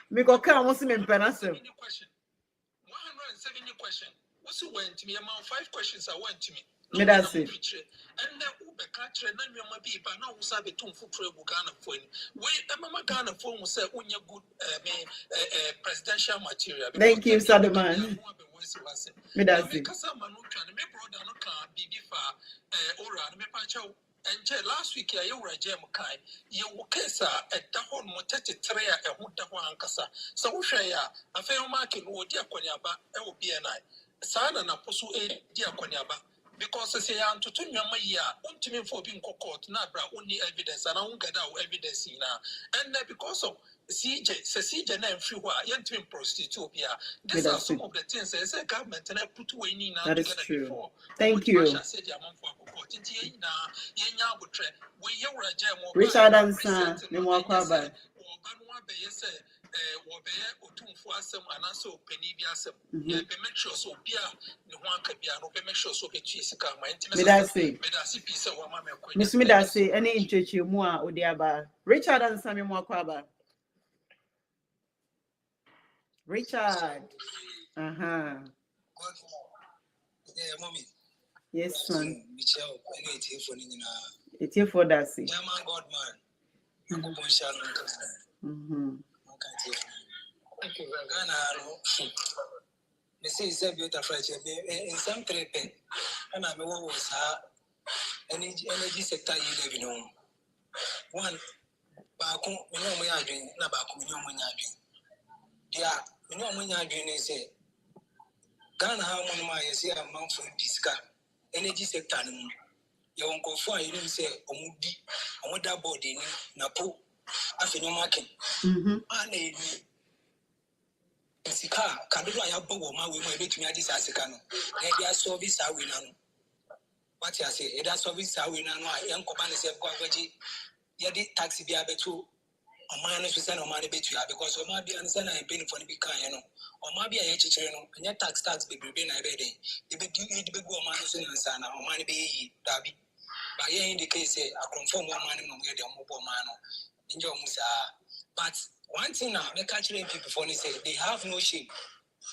me go come what's me penasa. 170 question. What's went to me? Among 5 questions I went to me. Me that's it. And then Ube catcher and then your maybe but now was a bit too foot Ghana phone. Wait, Mama Ghana phone was say when you good presidential material. Thank you, Sadaman. Me that's it. Because I'm not trying to make brother no can be for Ora, me pacho. And last week, I were a gem kind. You case at the whole Motete Trea and Huda Wankasa. So, Shaya, a fair market or dear Quanyaba, LBNI. Sana na Posu A, dear Quanyaba. Because I say, I'm to Tunya Maya, ultimate for being court, Nabra, only evidence, and I won't get out evidence in now. And because of CJ, and free wire, young twin prostitute. These are some of the things as a government and I put away in now. That is true. Thank you. Richard Ansa, Nimwakwaba. Miss Midasi, any interest you more Odiaba. Richard Ansa, Nimwakwaba. Richard. Yeah, mommy. Yes, son. Michelle, it's here for that. Yeah, man, God, man. Thank you very much. They say it's a beautiful in some trade, and I'm always energy sector you live in. One, Baku, we know we are doing, Nabaku, we know we are doing. Yeah, we know we are doing is a Ghana, how many miles a month for disca energy sector. You won't go for you say, Omudi, Omoda body, Napo, after your market. Sika kadodo ayabo wo ma we mo ebetumi agi sa sika no e dia service awe na no what you say e dia service awe na no a enkoba ne se kwa gwaji ye di taxi bia betu oman no so na oman betu ya because oman bia ne se na e benefit bi kan ye no oman bia ye chichere no enya tax bebrebe na e be den e be di be go oman no so na nsa na oman be yi dabi ba ye indicate say akonfirm oman no ye de omobo oman no nje omusa but one thing now, the cultural people before they say they have no shame.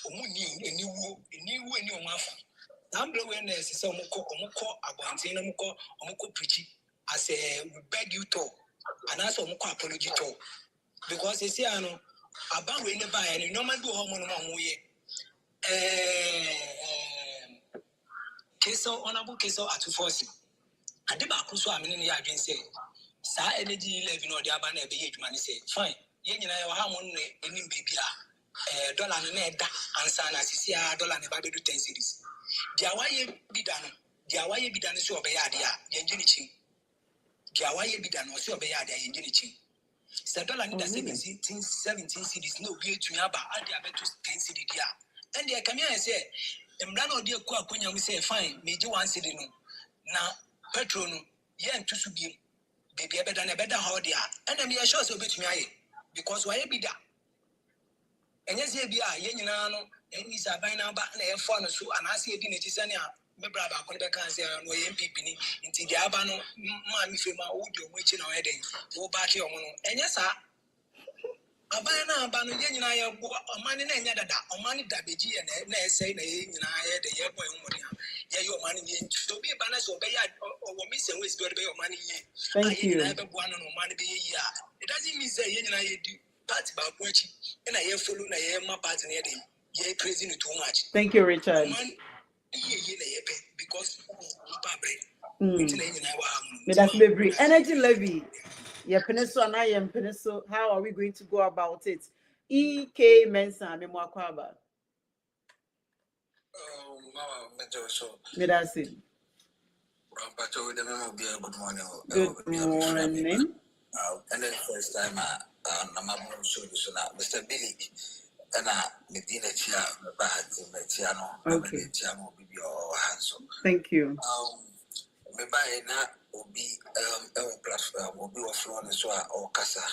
Any omafa. Now, awareness is omoko abantina omoko preaching. I say we beg you to, and also omoko apology to, because they say I know about we never and no man do hormone mamuye. Keso honorable keso at force. I did back so I mean I been say, sa energy living or the abana be man say fine. Yenina ya hamon eni bibia dollar na eda ansa na sisi a dollar ne ba be do 10 cedis dia waye bidano so obeya ade a yenje ni chi dia waye bidano so obeya ade a yenje ni chi $7 need 17 cities no way to Yaba at the abet 10 city dia. And they come here and say, Embrano dear Quack when you say fine, major 1 city no. Now petrol no, yen to be baby better than a better how they are. And I'm sure so bit me because why be that? And yes, be a yen and is a by now back and a phone so and I see a dinner to my brother could be cancer no MPP into the Abano, mammy film audio which in our heading, go back your mono. And yes, sir. Abana Bano Yen and I are money and yada, or money dabaji and say, and I had a year boy. Yeah, your money to be a balance or or miss and waste your money. Thank you. I have one on money be a year. It doesn't mean say, and I do parts about which, and I have followed I am my partner. Yeah, crazy too much. Thank you, Richard. Because energy levy. Yeah, Peninsula, I am Peninsula. How are we going to go about it? EK Mensa, Memoir Kwaba. Medasi. Good morning. Good morning. And then first time I'm show you so now, Mr. Billy. And Medina Chia, okay. Thank you. Maybe now will be platform will be offline so or Casa,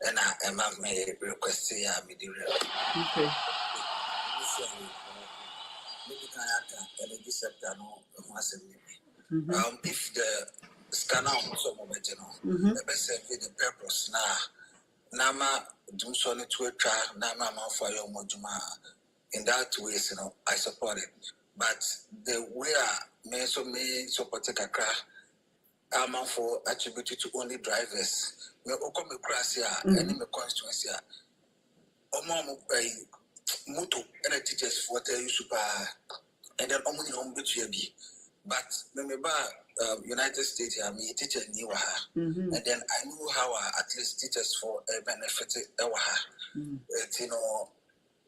and I am my request here. Okay. If the scanner also the best the purpose now. Nama do so to a track, Nama for your mojuma. In that way, I support it. But the way may support a car, I'm for attributed to only drivers. Me come across here, any constituency. Omo moto and teachers for the super and then only home be. But remember, United States, I'm a teacher knew her, and then I knew how at least teachers for a benefit. You know,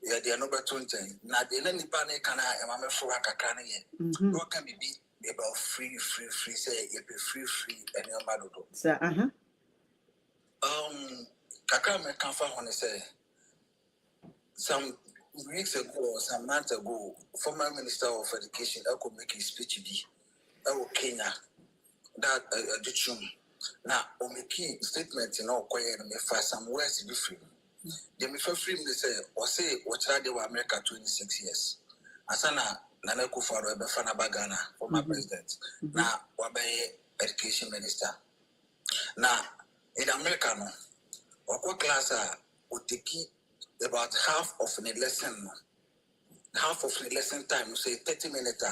yeah, they are no better thing. Now, the only panic can I am a for a can what can be about free, say, you be free, and your mother. Kakra me come from when I say some weeks ago or some months ago, former Minister of Education, I could make a speech be. Kenya, that now, on the key statement, quiet and me fast some words be free. They me for free, they say, or say, what I did with America 26 years. Asana, Nana Kufaro, Befana Bagana, former president. Now, Wabaye Education Minister. Now, in America, no, what class would take about half of the lesson. Half of the lesson time, say 30 minutes,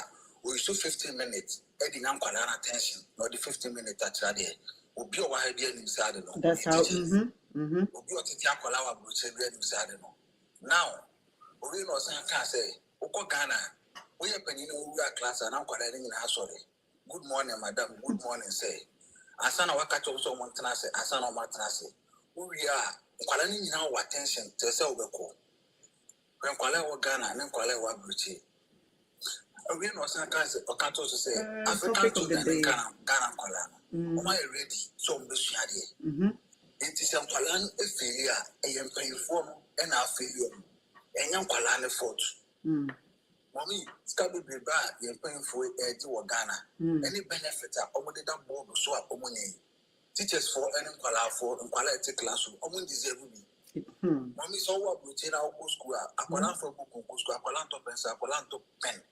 we use 15 minutes. Eddie Namqualan attention, not the 15 minutes at Radi. Will be over here inside. That's how. Will be what it Yakola will say inside. Now, we know some can say, Oko Ghana, we are penny class and I'm calling in our sorry. Good morning, madam. Good morning, say. Asana Wakato also Montanase, Asana Martinase. Who we are, calling in our attention to sell the call. When Kwala Ghana and then Kwala Wabuchi. We know some kinds of can't also say African children Ghana Kwala. Why ready? So Bushadi. It is a Kwalan a failure, a young paying form and our failure. And young Kwalan fought. Mommy, Scabby be bad, young paying for a to Ghana. Any benefit are only that board so up money. Teachers for any Kwala for and quality classroom, only deserve me. Mommy saw what we take our school, a Kwalan for book, Aqualan to pencil, Aqualan to pen.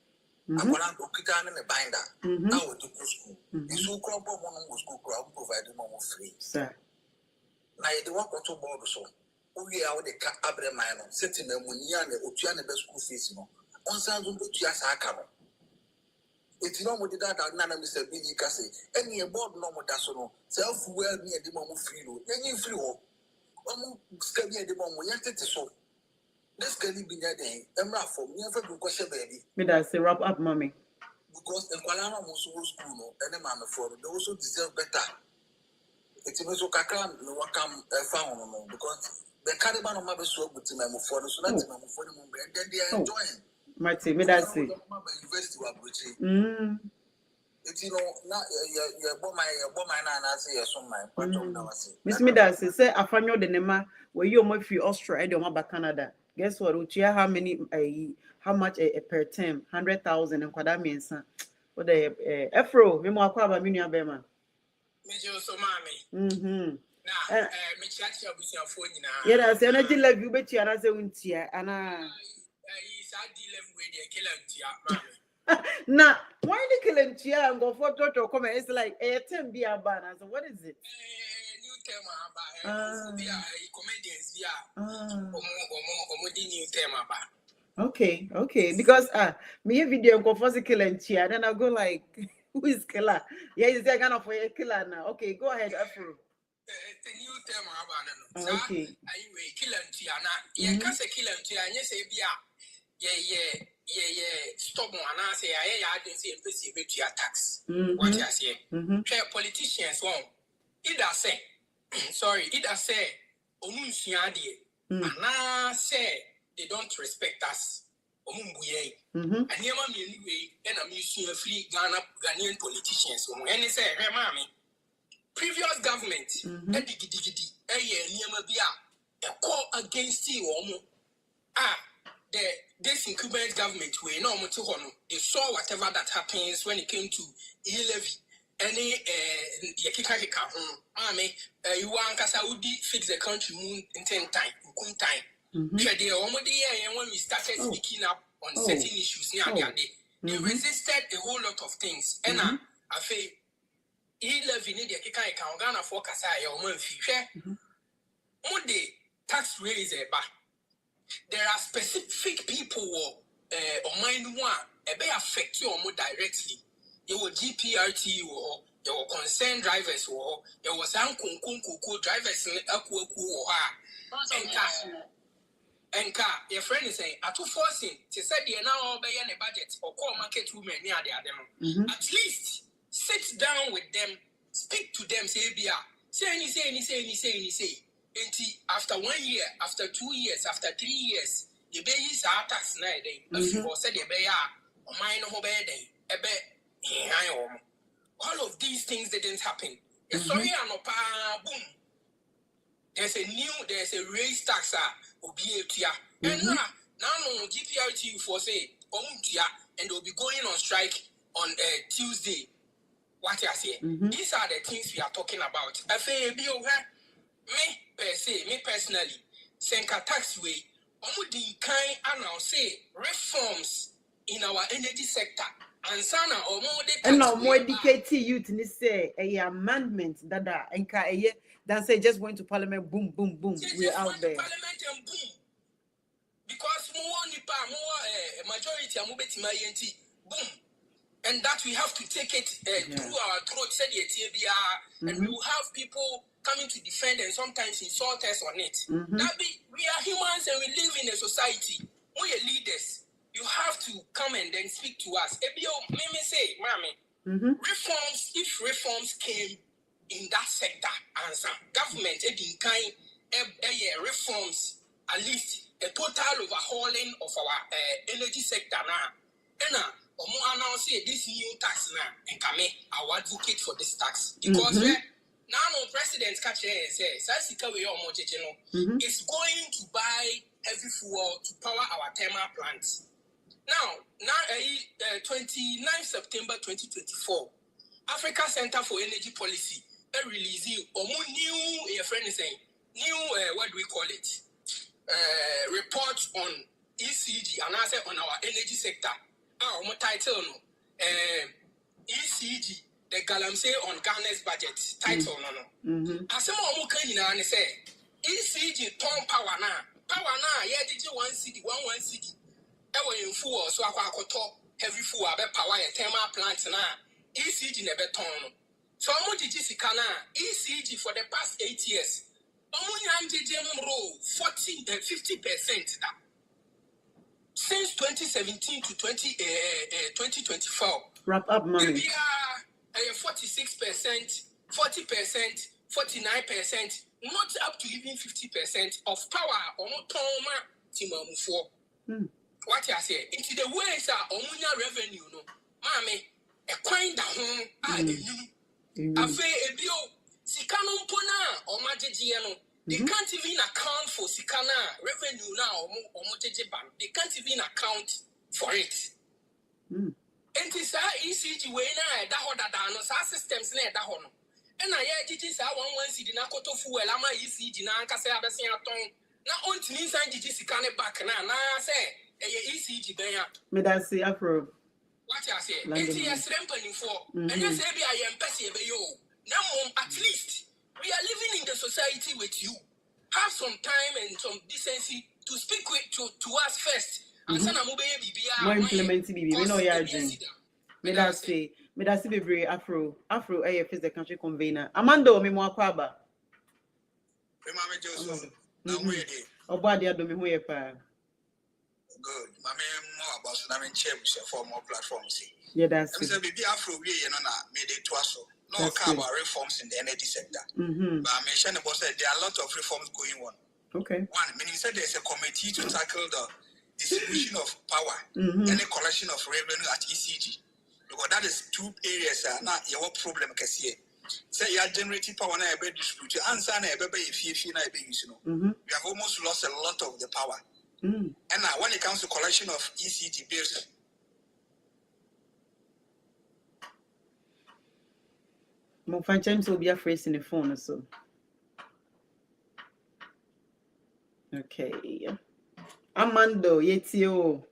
Aqualan to kick on in a binder. Now to school. The so crop of one school crowd providing more free. Now, the work of two board so. We are the Abre Mino, setting them when you are the Utiana school fees. On Sandu Tias Akamo. It's no more that none of Mr. Billy Cassie. Any aboard no more dasono. Self well near the moment free. Any free home. Scabby at the moment we entered the show. This can be that day. Emra for me for the question, baby. Me that say wrap up, mommy. Because the Kuala was school and the mamma for those who deserve better. It's also Kakam, no one come found because the Caliban of Mother Swap with my for the Sudan for the moment, and then they are enjoying. Mighty, me that say. University of British. It's know, not your woman and I say, yes, on my part of now. Miss Midas say, I found the Nema where you might feel Austria, and Canada. Guess what? Uchia, how much per term? 100,000 and Quadamian. What the Afro, Mimoa Minia Bema. Major so mammy. Now, me chat with your phone now. Yeah, I say, energy love you, bet you, and I say, Untia, and I. Now, why the killing chair and go for Toto come? It's like a 10 be a banner. So, what is it? New term about comedians, new term about. Okay. Because me a video go for the killing chair, then I'll go like, who is killer? Yeah, is there kind of a killer now? Okay, go ahead, Afro. The new term about okay. Anyway, killing Tiana. Yeah, can't say killing Tiana. Yes, yeah. Stop one. I say, I didn't say a your tax. What I say, politicians won't. Either say, sorry, either say, Omunsiadi, and I say they don't respect us. Omumbuye. And never me anyway, and I'm using a free Ghanaian politicians. And they say, hey, mommy. Previous government, a call against you. This incumbent government, we know they saw whatever that happens when it came to e-levy. Any you want Saudi fix the country moon in 10 time, when we started speaking up on certain issues they resisted a whole lot of things. And I feel e-levy need the kika Ghana for kasa ya on the tax raise there are specific people on mind one may affect you directly. You will GPRT or your concerned drivers or there was uncle drivers in and car your friend is saying at 2 forcing to say they now obey any budget or call market women near them. At least sit down with them, speak to them, say, say, and after 1 year, after 2 years, after 3 years, the babies are tax night day. If you said the bay or mine over day, a bed, all of these things didn't happen. Sorry, I'm boom. There's a raise tax, and now GPRT for say, and they'll be going on strike on Tuesday. What I say, these are the things we are talking about. Me personally, Senka taxway, kind announce say reforms in our energy sector. And sana or more and now more educated youth in say a amendment that enka a then say just went to parliament, boom, we're out there. Parliament and boom. Because more majority are moving to my boom. And that we have to take it through our throat, said and we will have people coming to defend and sometimes insult us on it. We are humans and we live in a society. We are leaders. You have to come and then speak to us. Let me say, Mommy, reforms, if reforms came in that sector, answer government, reforms, at least a total overhauling of our energy sector now. Announce this new tax now and come I will advocate for this tax because now president says it's going to buy heavy fuel to power our thermal plants. Now 29 September 2024, Africa Center for Energy Policy releasing new friend is saying new what do we call it report on ECG and I say on our energy sector. Our title ECG the Galamsey on Ghana's budget title I say more can say ECG turn power now did you 1 city 1 city in full so I heavy fuel power a thermal plant now ECG never turn so how much did you see ECG for the past 8 years 50% since 2017 to 2024. Wrap up money. 46%, 40%, 49%, not up to even 50% of power or Timamu for. What I say, into the ways are omunya revenue, no, Mommy, a coin down, I feel a bio, Sikano Pona, or Majiano. They can't even account for Sikana revenue now or Motejiban. They can't even account for it. And it's ECG way now, that or that, our systems near that one. And I did this, I want see the Nakoto Fuel, Lama ECG, Nankase Abasiaton. Now, on to inside the Sikane back now, I say, ECG there. Me that say Afro. What I say, it's ramping for, and you say, I am passing you. Now, at least, we are living in the society with you. Have some time and some decency to speak to us first. And send a mobile more implementing BB. We know you are doing. Me that say baby Afro AF is the country convener. Amando me mo akwaba. Mama Joseph. Now where dey? Obadi ado me ho pa. Good. Mama more about so na me share for more platforms. Yeah, that's it. Say baby Afro we na me dey to aso. No care about reforms in the energy sector. But I mentioned about that there are a lot of reforms going on. Okay. One, meaning said there's a committee to tackle the distribution of power and the collection of revenue at ECG. Because that is two areas now your problem can see. Say you are generating power now be distributed. Answer na be if na be use we have almost lost a lot of the power. And now when it comes to collection of ECG bills, my friend James will be afraid in the phone, so. Okay. Amando, yetio.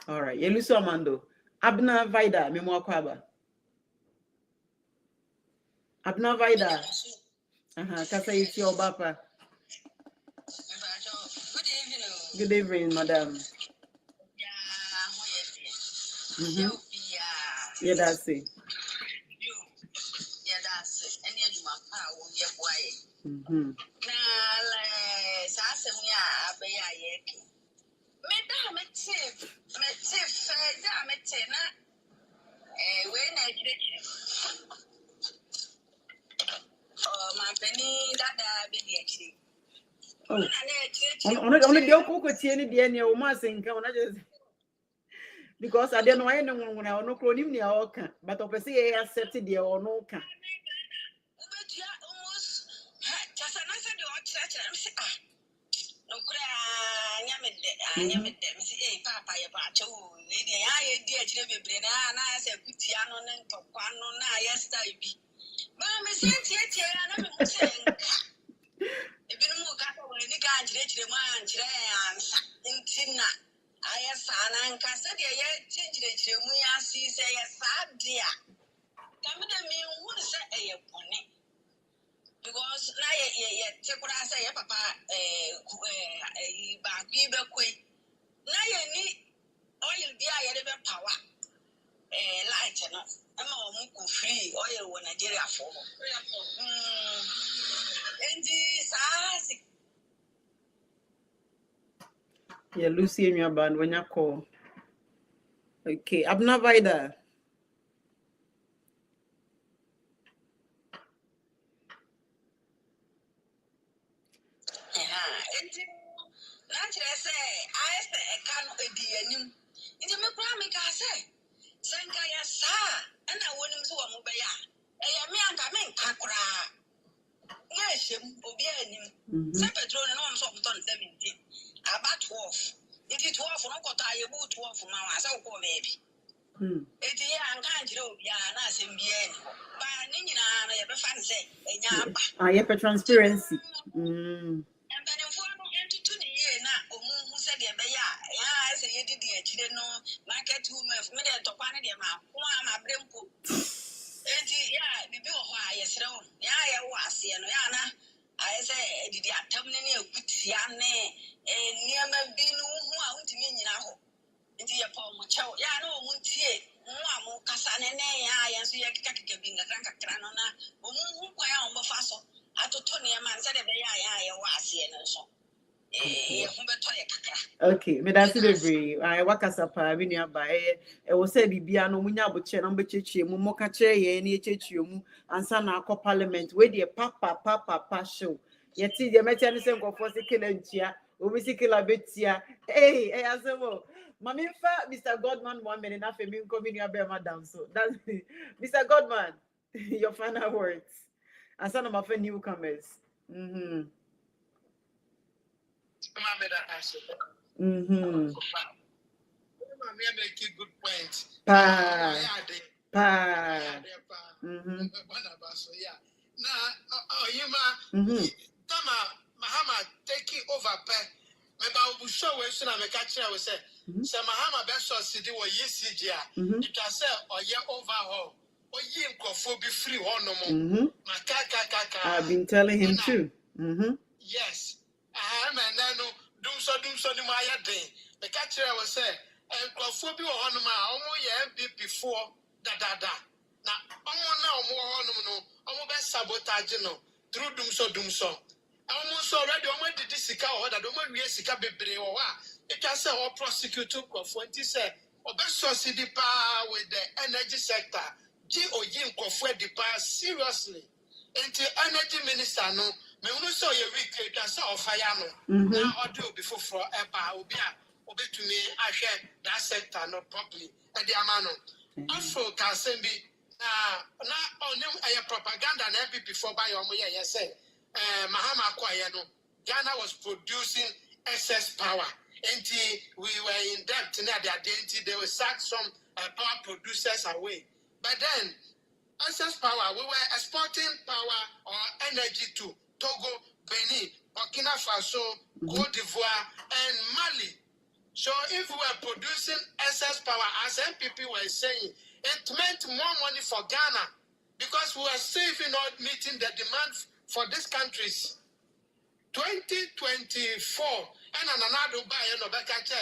All right. Yeluso Amando. Abna Vida, Memo Kwaba. Abna Vida. Kasa yetio Bapa. Good evening, madam. Yeah, that's it. Yeah, that's it. And you my power, yeah, quiet. Because I don't know anyone when I no clonim near Oka, but obviously I accepted the or no can. Because now take what I say, Papa, now you need oil be a power, light enough. I'm free oil when Nigeria for. And this yeah, Lucy in your band when you call. Okay, Abna Vida. about 12. It is 12 for no quarter, you 12 for now. I saw maybe. It is a country of Yana, Simbian. But Nina, I have a fancy. I have a transparency. And then if one into 2 years now, who said, I said, you did the children, market women, middle to Panama, my brimpo. Yeah, the bill, yes, yeah, I was here, Yana. I say, did you tell me a good Siane and near my being who I want to mean now? Into your poem, chow, ya no, won't see Mamo Cassane, I answer your being a drunk cranona, who on the faso. I told Tony a man said, I was here and so. Okay, me that's the I work as a pioneer by it was said Bibiano Munya Butcher number Chichi, Mumokache, any Chichium, and Sana Parliament, where the papa show. Yet, the Mechanism of Fossicil Obisikila betia. Hey, asemo. Maminfa, Mr. Godman, 1 minute after me coming here, madam. So that's Mr. Godman. Your final words. And some of my newcomers. Mm-hmm. Mm-hmm. Make a good point. Mm-hmm. Now, Mahama taking over. Maybe I will show you soon. I'm a catcher. I will say, "So Mahama best city or yes, it can say or yeah overhaul or ye be free or no more." I've been telling him too. Mm-hmm. Yes, I am and I know do so the Maya day. The catcher will say, and Crawford be on my almost before da. Now, almost now more almost sabotage no through doom so. Almost already almost did this sika or that don't we sika bebre or it can say or prosecute Crawford say or best city power with the energy sector. G or Jim Crawford the power seriously. And the energy minister no. Me unu so ye week can say of fire no. Now audio before for will be to me ahwe that sector no properly. And the amano. Afro can send me na on a propaganda na MPP for by omo ye say Mahama Kwaya no Ghana was producing excess power. And we were in debt near the identity. They will sack some power producers away. But then excess power, we were exporting power or energy to Togo, Benin, Burkina Faso, Cote d'Ivoire, and Mali. So if we were producing excess power, as MPP were saying, it meant more money for Ghana because we were saving or meeting the demand for these countries. 2024, and another buyer of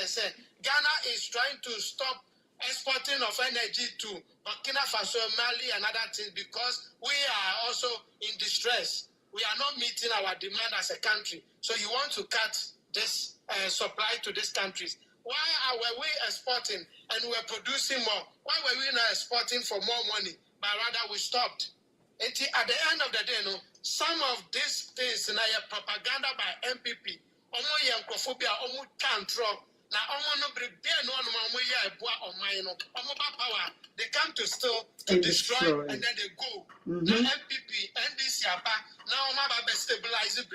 said Ghana is trying to stop exporting of energy to Burkina Faso, Mali, and other things because we are also in distress. We are not meeting our demand as a country. So you want to cut this supply to these countries. Why were we exporting and we were producing more? Why were we not exporting for more money? But rather we stopped. Until at the end of the day, no, some of these things in propaganda by MPP, they come to steal, to destroy, and then they go. Now MPP, NDC, now stabilize it.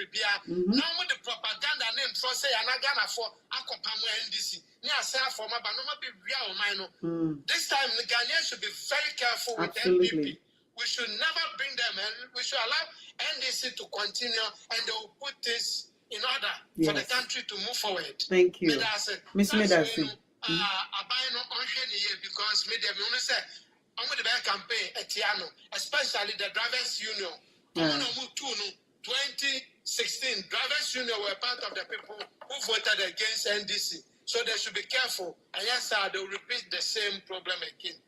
Now the propaganda name for say Anagana for Akopamu NDC. This time the Ghanaians should be very careful with MPP. We should never bring them and we should allow NDC to continue and they will put this in order for the country to move forward. Thank you. Miss Medasi. Because I'm going to campaign Etiano, especially the drivers union. 2016 drivers union were part of the people who voted against NDC. So they should be careful. And yes, sir, they will repeat the same problem again.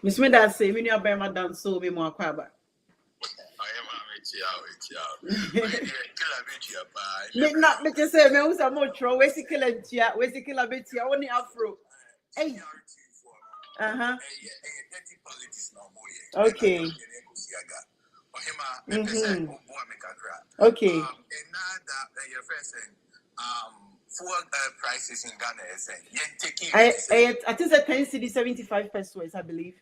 Miss Medasi, we need a better than so be more kwaba. Not me just say me who's a more tro. Where's the killer tia? Where's the killer betia? Only Afro. Hey. Okay. Okay. Fuel prices in Ghana is I think it's 10 cedi 75 pesos, I believe.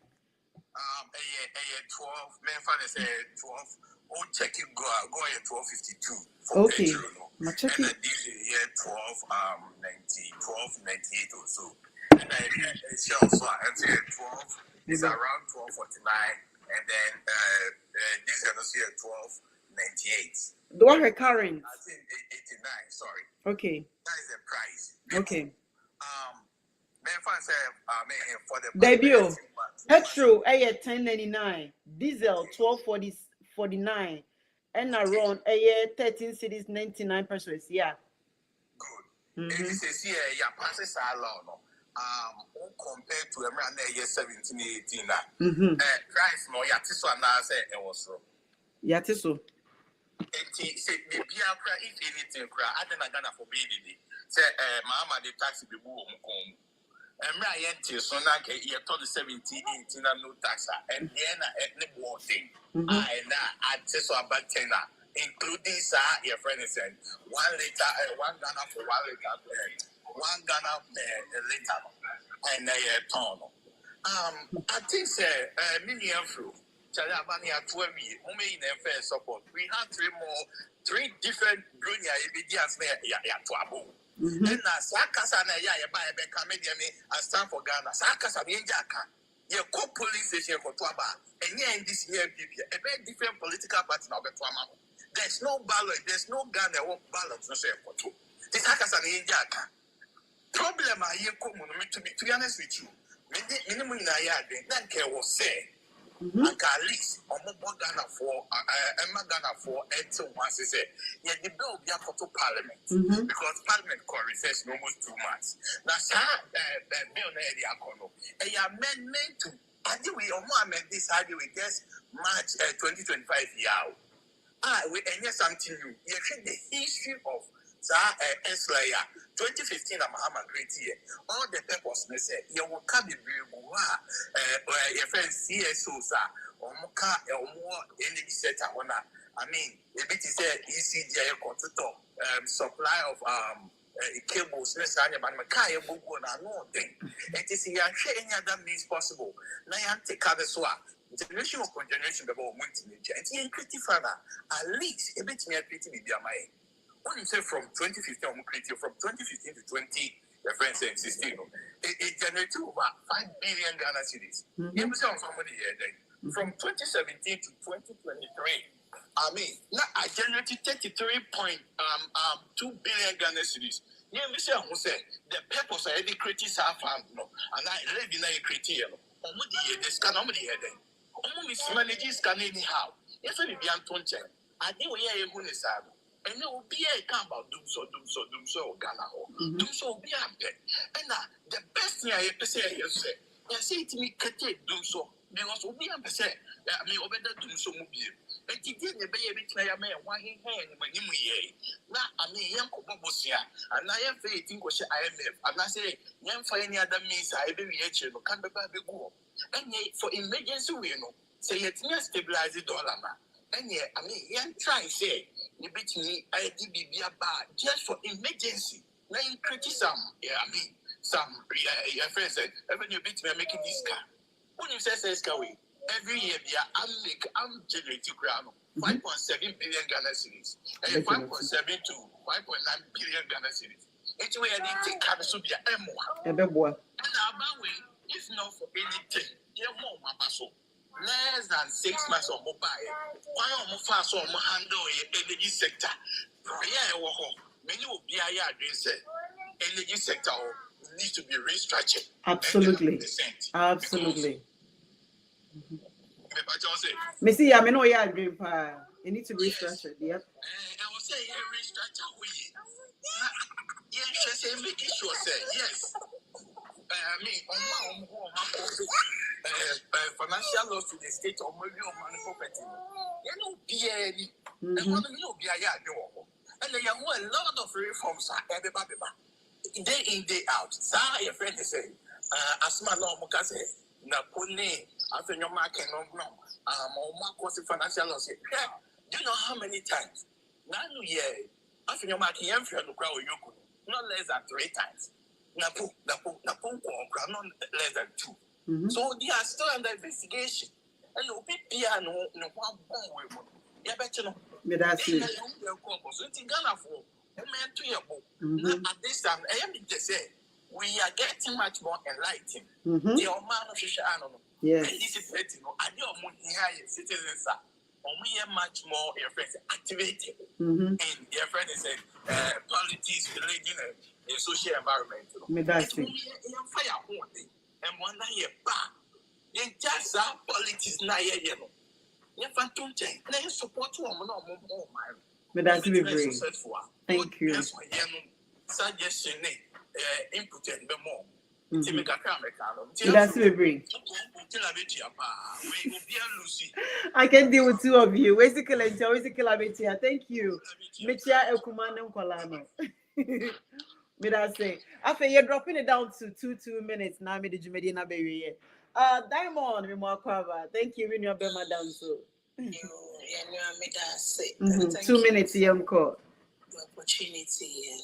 12. Men say 12. Oh, check it go at 12.52. Okay. And this year 12.98 or so. And I say 12 is around 12.49, and then this is also at 12.98. The one recurring. I think 89. Sorry. Okay. That is the price. Okay. For the debut petrol 10.99, diesel 12.49, and around 13 cedis 99 pesos. Yeah. Good. And this is here, passes are long. Compared to a year 17, 18, price more yatiso and I say it was so. Yatiso. If anything, I didn't gonna forbid it. Say, Mama, the taxi be boom. And Ryan so now you told the 17, 18, no tax, and then at the thing. I just saw about 10 including your friend is saying 1 liter, 1 Ghana for 1 liter, 1 Ghana liter, and a ton. I think mini afro. Support. We had 3 different junior evidences and Sakasa I stand for Ghana. Sakasa you go police station for Tuaba, and in this year, a very different political party now. There's no ballot, there's no Ghana ballot to say for two. The Sakasa problem I hear to be honest with you. Minimum in a yard, then care was say. At least, Ghana for Ghana for 8 months. Say, yeah, the bill be up to Parliament because Parliament recess almost 2 months. Now, sir, bill na the amendment to. I think we amend this idea we guess March 2025 year. We end something new. You check the history of. Slayer 2015 Mahama great year. All the purpose they say you will come be your friend CSO or Moka or more energy sector. I mean, a bit is ECG supply of cables necessarily, but Makaya Bugu and no thing. It is here any other means possible. Nayan take other swap. Generation of generation about multimedia. And he critical at least a bit near pretty media my. When you say from 2015, from 2015 to 2016, it generated over 5 billion Ghana cedis. From 2017 to 2023, I mean, now I generated 33.2 billion Ghana cedis. The purpose of the critics are found, and I live in a criterion. The scan only here then. Only managing scan anyhow. If we be Antonchen, I think we are a Hunisab. And there will be a camp about doom so Ghana. Doom so be a pet. And the best thing I ever say is say to me, doom so. Because we be a say, I mean, over the doom so mobile. And he didn't be a bit like a man, why he hang when you may. Now, I mean, young Bobosia, and I have faith in what I live. And I say, young for any other means, I be reaching, can't be bad go. And yet, for emergency, we know, say it's not stabilize the dollar. And yet, I mean, young try say, you bet me, I did be bad just for emergency. Now you criticism, I mean, some your friend said, every you beat me making this car. When you say Skaway, every year, I'm generating ground 5.7 billion Ghana cedis, and 5.7 to 5.9 billion Ghana cedis. It's where I need to come to be a M1. And about way, if not for anything, you're more my less than 6 months of mobile. Why am fast on handle energy sector? Yeah, many will be a energy sector needs to be restructured. Absolutely. Absolutely. Missy, I mean, no, yeah, dream pa. You need to restructure. Yep. I will say, restructure. Yes, making sure, yes. I mean, financial loss to the state or maybe on money property. You know, BA, and one of you be a yard. And there are a lot of reforms are everybody day in, day out. Sir, your friend is saying, Asma no Mukase, Napone, after your market no, Marcos financial loss. Do you know how many times? Now, after your market, you could not less than 3 times. Napu, not less than 2. So they are still under investigation. And no piano, no one born. Yeah, bet you know. That's it. So it's Ghana for a man to your book. At this time, I am to say we are getting much more enlightened. The Oman of Shishano. Yes. And this is letting know. I know more citizens are. We are much more activated in their friends and politics, religion, and social environment. That's it. And one year back, you just have politics now. You know, phantom change. Now you support woman or more. But that's very thank you. Suggestion, input and more. That's very. I can deal with 2 of you. Basically, thank you. Michia Ekumanum Kolano. Me that say, after you're dropping it down to 2 minutes now, me did you medina baby? Diamond, me more cover. Thank you, when you're Bema down so. Mm-hmm. 2 minutes, young call. The opportunity and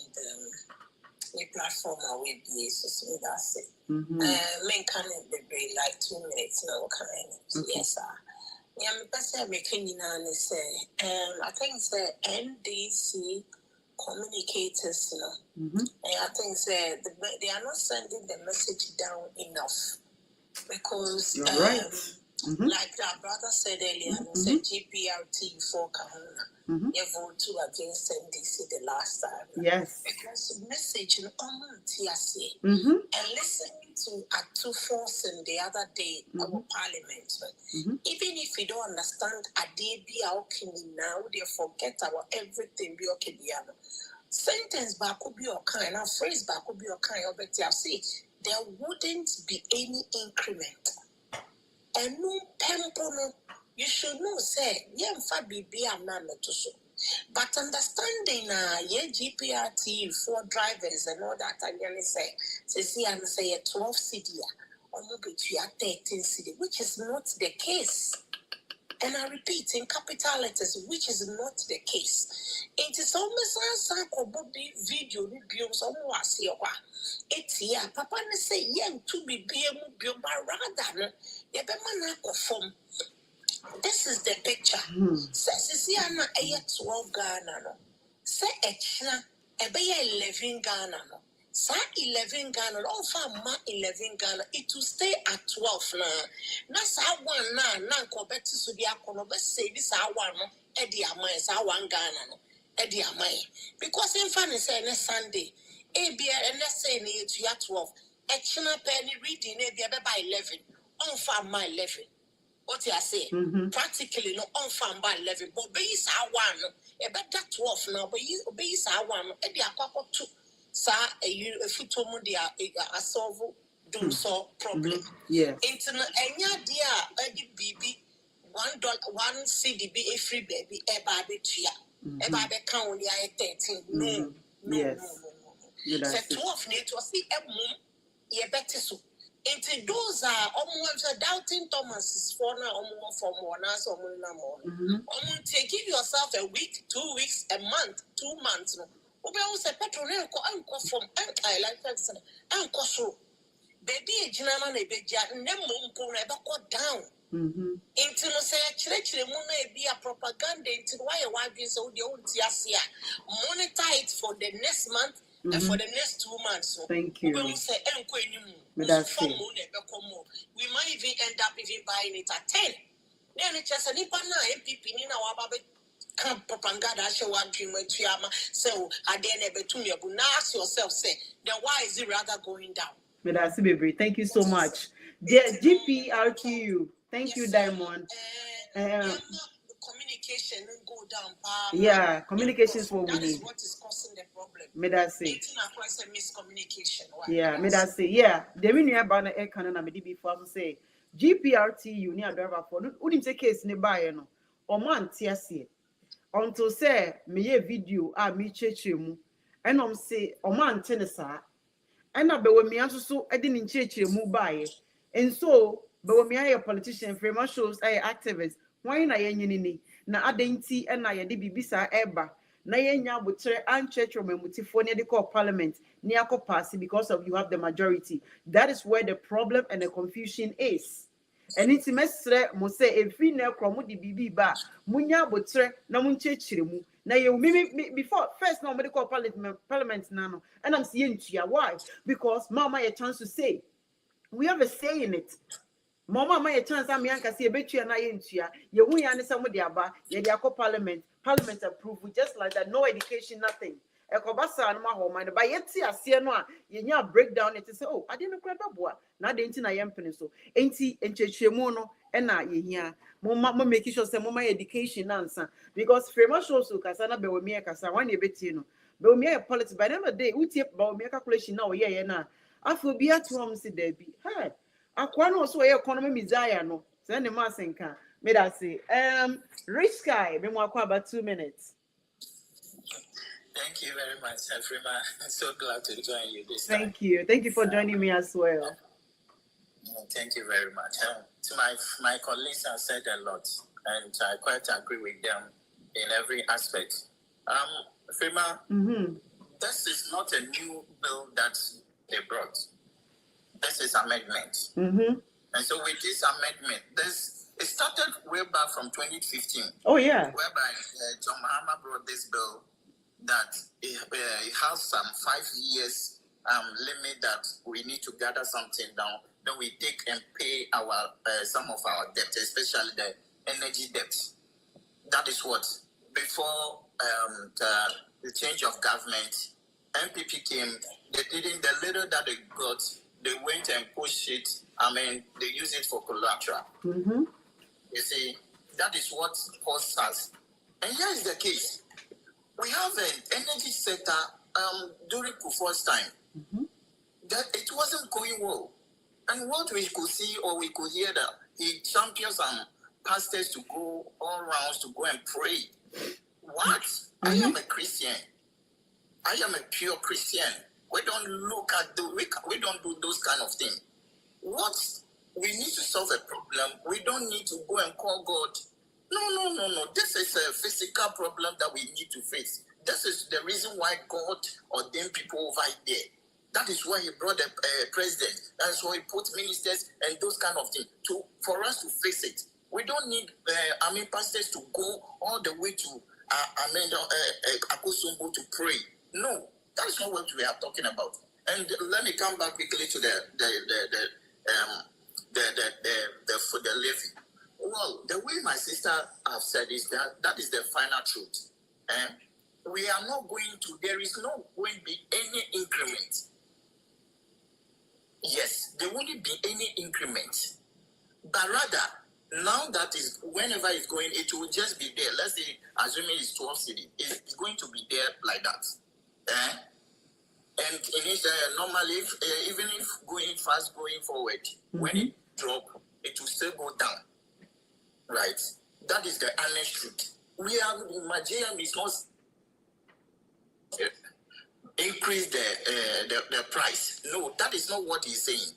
the platform I will be so that's it. Men can be like 2 minutes now, kind. Yes, sir. Yeah, I'm person making say, I think it's the NDC communicators, you know. And I think they are not sending the message down enough because you're right. Like our brother said earlier, said GPRT for Kahuna. You vote to against NDC the last time. Yes. Because message in and listening to Atu-Forson the other day our parliament. Even if you don't understand Adebia Okini now, they forget our everything be okay. Sentence back could be your kind, a phrase back could be your kind of it. See, there wouldn't be any increment. And no temple, you should know, say, yeah, Fabi be a man to so. But understanding GPRT for drivers and all that, I can say a 12 city or maybe 13 city, which is not the case. And I repeat, in capital letters, which is not the case. It is almost a video review, someone see it's here. Papa say, young to be BM, rather, form. This is the picture. Says, see, I'm 12 Ghana. Say, a bay 11 Ghana. Sa 11 Ghana, all for 11 Ghana, it will stay at 12 now. That's how one now, go back to the Akonoba say this one, Eddie Amay, sa 1 Ghana, Eddie Amay. Because in funny say next Sunday, ABA and let's say it's 12, action penny reading ABA by 11, on farm my 11. What you say? Practically no on farm by 11, but base our one, a better 12 now, but you base our one, Eddie Akako 2. Sa a futomu dia a solve do so problem. Yes. Internet enya dia edi bibi $1 1 CDB a free baby e baby tia. E baby kan only 13. No. Yes. So 12 ne to see e mum ye better so. Into those are almost doubting Thomas for now from one as or give yourself a week, 2 weeks, a month, 2 months. Ube say petrol ko from like that so baby ejina na beja nemu mpo na be ko down into no say chire mu na be a propaganda into why wadwin so de unti ase a monitor it for the next month and for the next 2 months. So thank you. Ube say enko enimu we might even end up buying it at 10. Then it just nipa na MPP ni na wababe propaganda show one dream to Yama. So I didn't ever to me. But now ask yourself, say, then why is it rather going down? Thank you so much. GPRTU. Thank you, Diamond. Communication will go down. Yeah, communication is what we need. That is what is causing the problem. Miscommunication. Yeah, yeah. The reason about the air cannon and before I say GPRTU near driver for wouldn't take case nearby no or man TSC. Until say me video me church mu and say o man tenesa and I be when me also I didn't church mu buy and so but when me a politician frame shows activists why na yenini na adenti and na yede bibisa eba na yenya butre and church or memutifo ne de call parliament ne akọ pass because of you have the majority. That is where the problem and the confusion is. And it's mesre mo say every na kromo di bibi ba munya botre na munchechire mu na ye me before first now medical parliament nano and I'm seeing why because mama a chance to say we have a say in it. Mama my chance am yanka say betua na ye ntua ye hu ya ne some de aba ye de akọ parliament approve just like that, no education, nothing. Ekobasa no ma ho man ba yeti ase no a yenya breakdown it say oh I didn't grab boa na de nti na yempene so enti enchechemu no e na yehia mo make sure say mo my education answer because frame shows so kasa na be we me kasa wan e beti no be we me politics by the end of the day utie ba we me calculation na we ye na afu bi atom se da bi hey akwa no so ye economy desire no say ne ma senka me da say Rich Sky me mo akwa about 2 minutes. Thank you very much, Frima. I'm so glad to join you this time. Thank you for joining me as well. Thank you very much. To my colleagues have said a lot. and I quite agree with them in every aspect. Frima, this is not a new bill that they brought. This is amendment. And so with this amendment, it started way back from 2015. Oh, yeah. Whereby John Mahama brought this bill that it has some 5 years limit that we need to gather something down. Then we take and pay our some of our debt, especially the energy debt. That is what, before the change of government, NPP came, they didn't, the little that they got, they went and pushed it. They use it for collateral. You see, that is what caused us. And here is the case. We have an energy sector during Kufuor's time that it wasn't going well. And what we could see or we could hear that he champions some pastors to go all rounds to go and pray. What? I am a Christian. I am a pure Christian. We don't look at we don't do those kind of things. What? We need to solve a problem. We don't need to go and call God. No. This is a physical problem that we need to face. This is the reason why God ordained people over there. That is why he brought the president. That is why he put ministers and those kind of things for us to face it. We don't need pastors to go all the way to Akosombo to pray. No, that is not what we are talking about. And let me come back quickly to the levy. Well, the way my sister have said is that is the final truth. We are not going to. There is not going to be any increment. Yes, there won't be any increment, but rather now that is whenever it's going, it will just be there. Let's say, assuming it's 12 cedi, it's going to be there like that. And in it, normally, even if going forward, when it drop, it will still go down. Right? That is the honest truth. Nigerian is not increase the price. No, that is not what he's saying.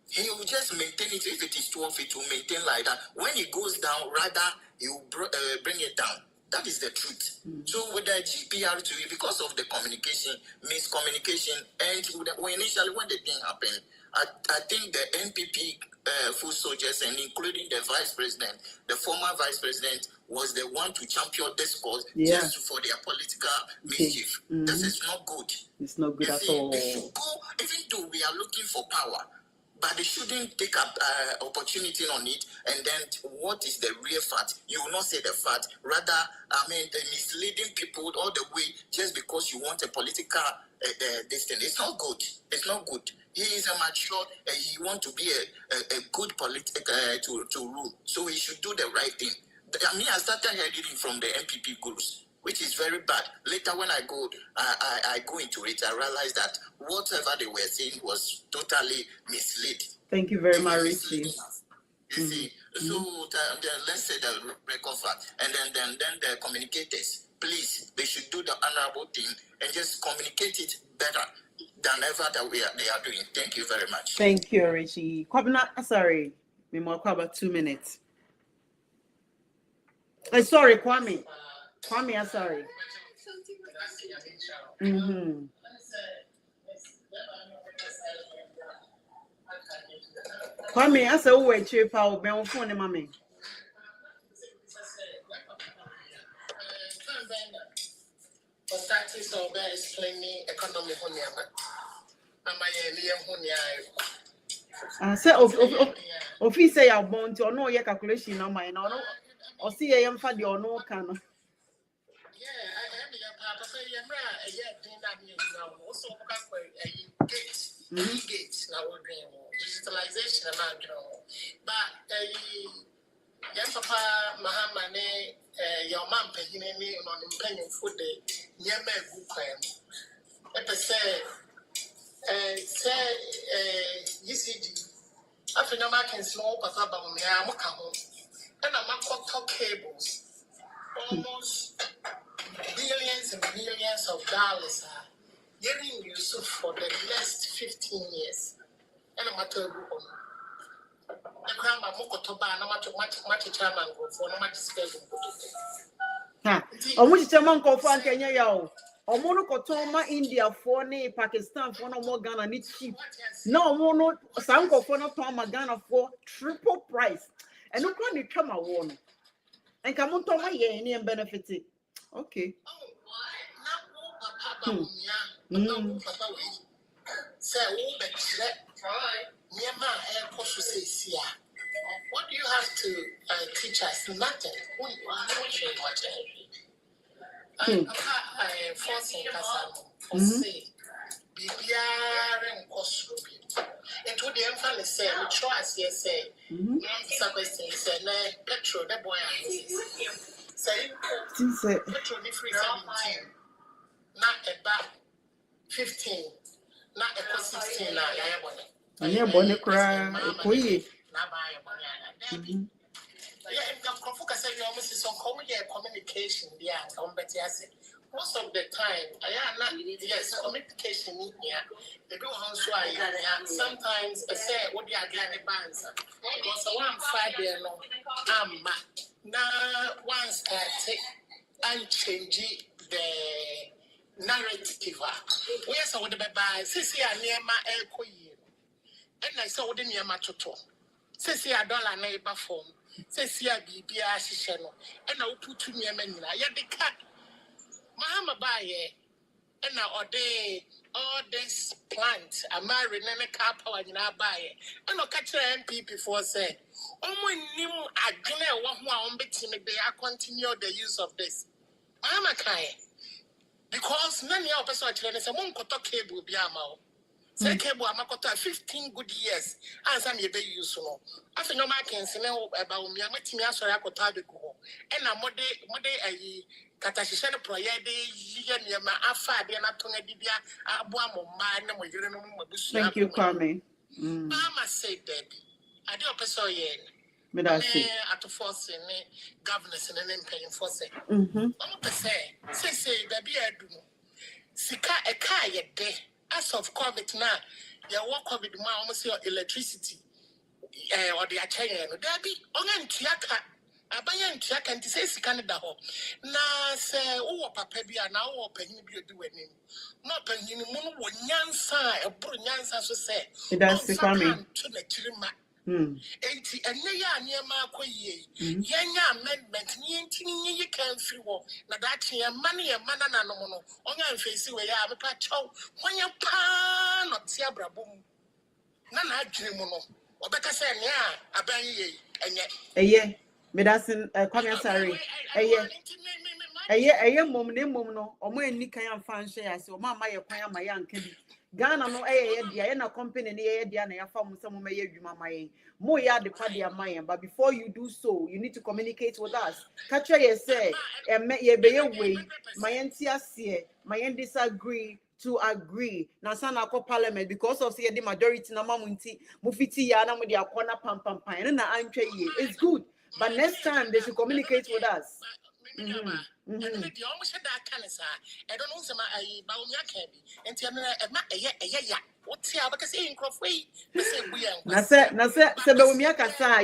He will just maintain it. If it is 12, it will maintain like that. When it goes down, rather, he will bring it down. That is the truth. So with the GPR2, because of the miscommunication, and initially when the thing happened, I think the NPP foot soldiers, and including the vice president, the former vice president, was the one to champion this cause just for their political mischief. This is not good. It's not good at all. They should go, even though we are looking for power, but they shouldn't take up opportunity on it. And then what is the real fact? You will not say the fact. Rather, the misleading people all the way just because you want a political this thing. It's not good. It's not good. He is a mature. He wants to be a good political to rule. So he should do the right thing. I started hearing it from the NPP gurus, which is very bad. Later, when I go into it, I realized that whatever they were saying was totally misled. Thank you very much, Richie. You see, so let's say the record fact, and then the communicators, please, they should do the honorable thing and just communicate it better than ever that they are doing. Thank you very much. Thank you, Richie. Sorry, we more about 2 minutes. Sorry, Kwame. I'm sorry. Kwame, I said, "Oh, wait, cheap, I'll be on phone, mommy." So explaining economy. If say you're born to know your calculation, no, my no, or see I am for the or no can. Gates now we're doing digitalization but young papa Mahamane your mom paying on impending food the Yama good plan. UCG after no can small papa and I'm top cables almost billions and billions of dollars getting used for the next 15 years. And I'm at The grandma Mokotoba, no much chairman for no much space. Omuchi chairman ko for Kenya yawo. Omono kotoma India for ne Pakistan for no more Ghana ni cheap. No omono sanko for no toma Ghana for triple price. And no kwa ni twama wo no. And come toma ye ni benefit. Okay. What do you have to teach us? Nothing. I'm forcing us say, and to the emphasis say, we trust yes, say, something say, petrol, the boy, say, petrol, free 17, not about 15, not about 16, I hear bonny cry, communication. Most of the time, yes, communication here. They do also sometimes I say what they are getting bands. Because one Friday no, now once I take and change the narrative. Where's all the baby? Sisi near my elko year. And I saw the near my toto. Sisi $1 neighbor form. Sisi BBA Shishano. And I will put to me a menu. I had the cat. Mahama Baye. And now all this plant. I married and a car power in our buy. And I'll catch an MP before said. Oh, new I don't know what one bit in the day. I continue the use of this. Mahama Kai. Because none of us are trying to say, one got a cable be a mouth. Say cable, I'm got 15 good years. And some you be useful. I think no man can say about me. I'm a team, so I could tell the go. And I'm more a Katashishan Proyade, Yama, Afa, and Atonga Dibia, Abuamo, man, and we don't know. Thank you, Kwame. Mama said, Debbie, I do a person yen. At the force in governors and then paying for say. I'm say, baby, I do. Sika a car yet day. As of COVID now, you walk with my almost your electricity or the Achaya. Debbie, on Tiaka. I buy and Tiaka and say Canada. Now say, oh, Papa, be an hour penny be doing him. Not penny moon, one yansa, a bro yansa, so say. It does the coming. And near Marco ye, Yanya amendment, you can't free war. Now that's your money and man and no on your face where I have a patch out when you pan or Tiabra boom. None I dream mono, or better say, yeah, a bang and yet. Yeah, medicine, commissary. A young woman, no, or more Nika and fancy as your mamma, my young kid. Ghana no dear na company near dear na farm some may you my more ya the party of mine, but before you do so, you need to communicate with us. Catch ye say, and may ye be away, my NTS, my end disagree to agree. Now, son, I call parliament because of the majority Namamunti, Mufiti Yana with their corner pam pam pam, and I'm trying. It's good, but next time they should communicate with us. I don't know some I bound your cabby and tell me what's here because in Crawford.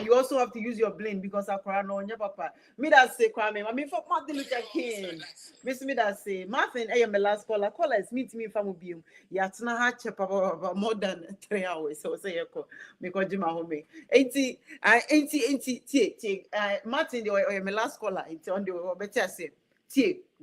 You also have to use your brain because I cry on your papa. Me that say, Kwame, I mean, for Martin Luther King. Miss me that say, Martin, I am the last caller. Callers meet me from Ubium. Yatna hatch about more than 3 hours. So say, because Jim Home 80, Martin, I am the last caller. It's on the better say.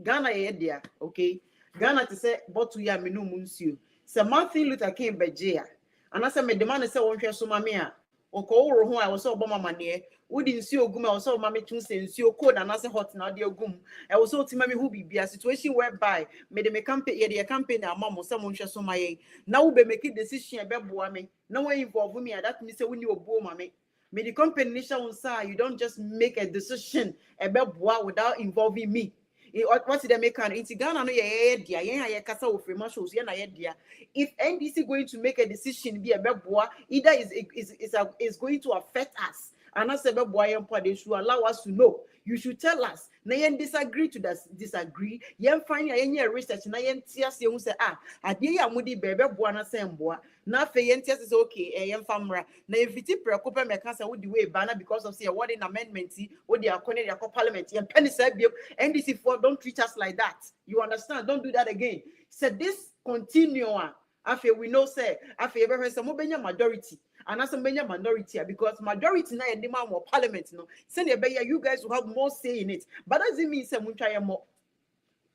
Ghana yedia, okay. Ghana to say, but we are minu munsio. Sir Martin Luther King Bejea. And as I made the man say, one share so mamia. Oko who I was so bomber money. Wouldn't see Ogum, I was so mammy to say, and see your code and as a hot now, dear Gum. I was so timmy who be a situation whereby made a campaign, a campaign, and mamma, someone shall so my now be making decision about boaming. No way involve me, and that Mr. when you boom, mammy. May the company shall say, you don't just make a decision about bois without involving me. What's the make an Ghana no yeah kasa of shows if NDC going to make a decision be a beboa either is going to affect us and I said they should allow us to know. You should tell us. Na yen disagree to disagree. Yen find any research na yen tias you say adie ya mudi bebe boa na say mboa. Na fe yen tias is okay yen famra. Na eviti preocupa me kan say wo the way banner because of say what in amendment what they are calling their parliament yen penny say NDC for don't treat us like that. You understand? Don't do that again. So this continue afi we know say afi ebe say mo benya majority. And as a minority, because majority now in the more parliament, no. Send you guys will have more say in it. But doesn't mean say more.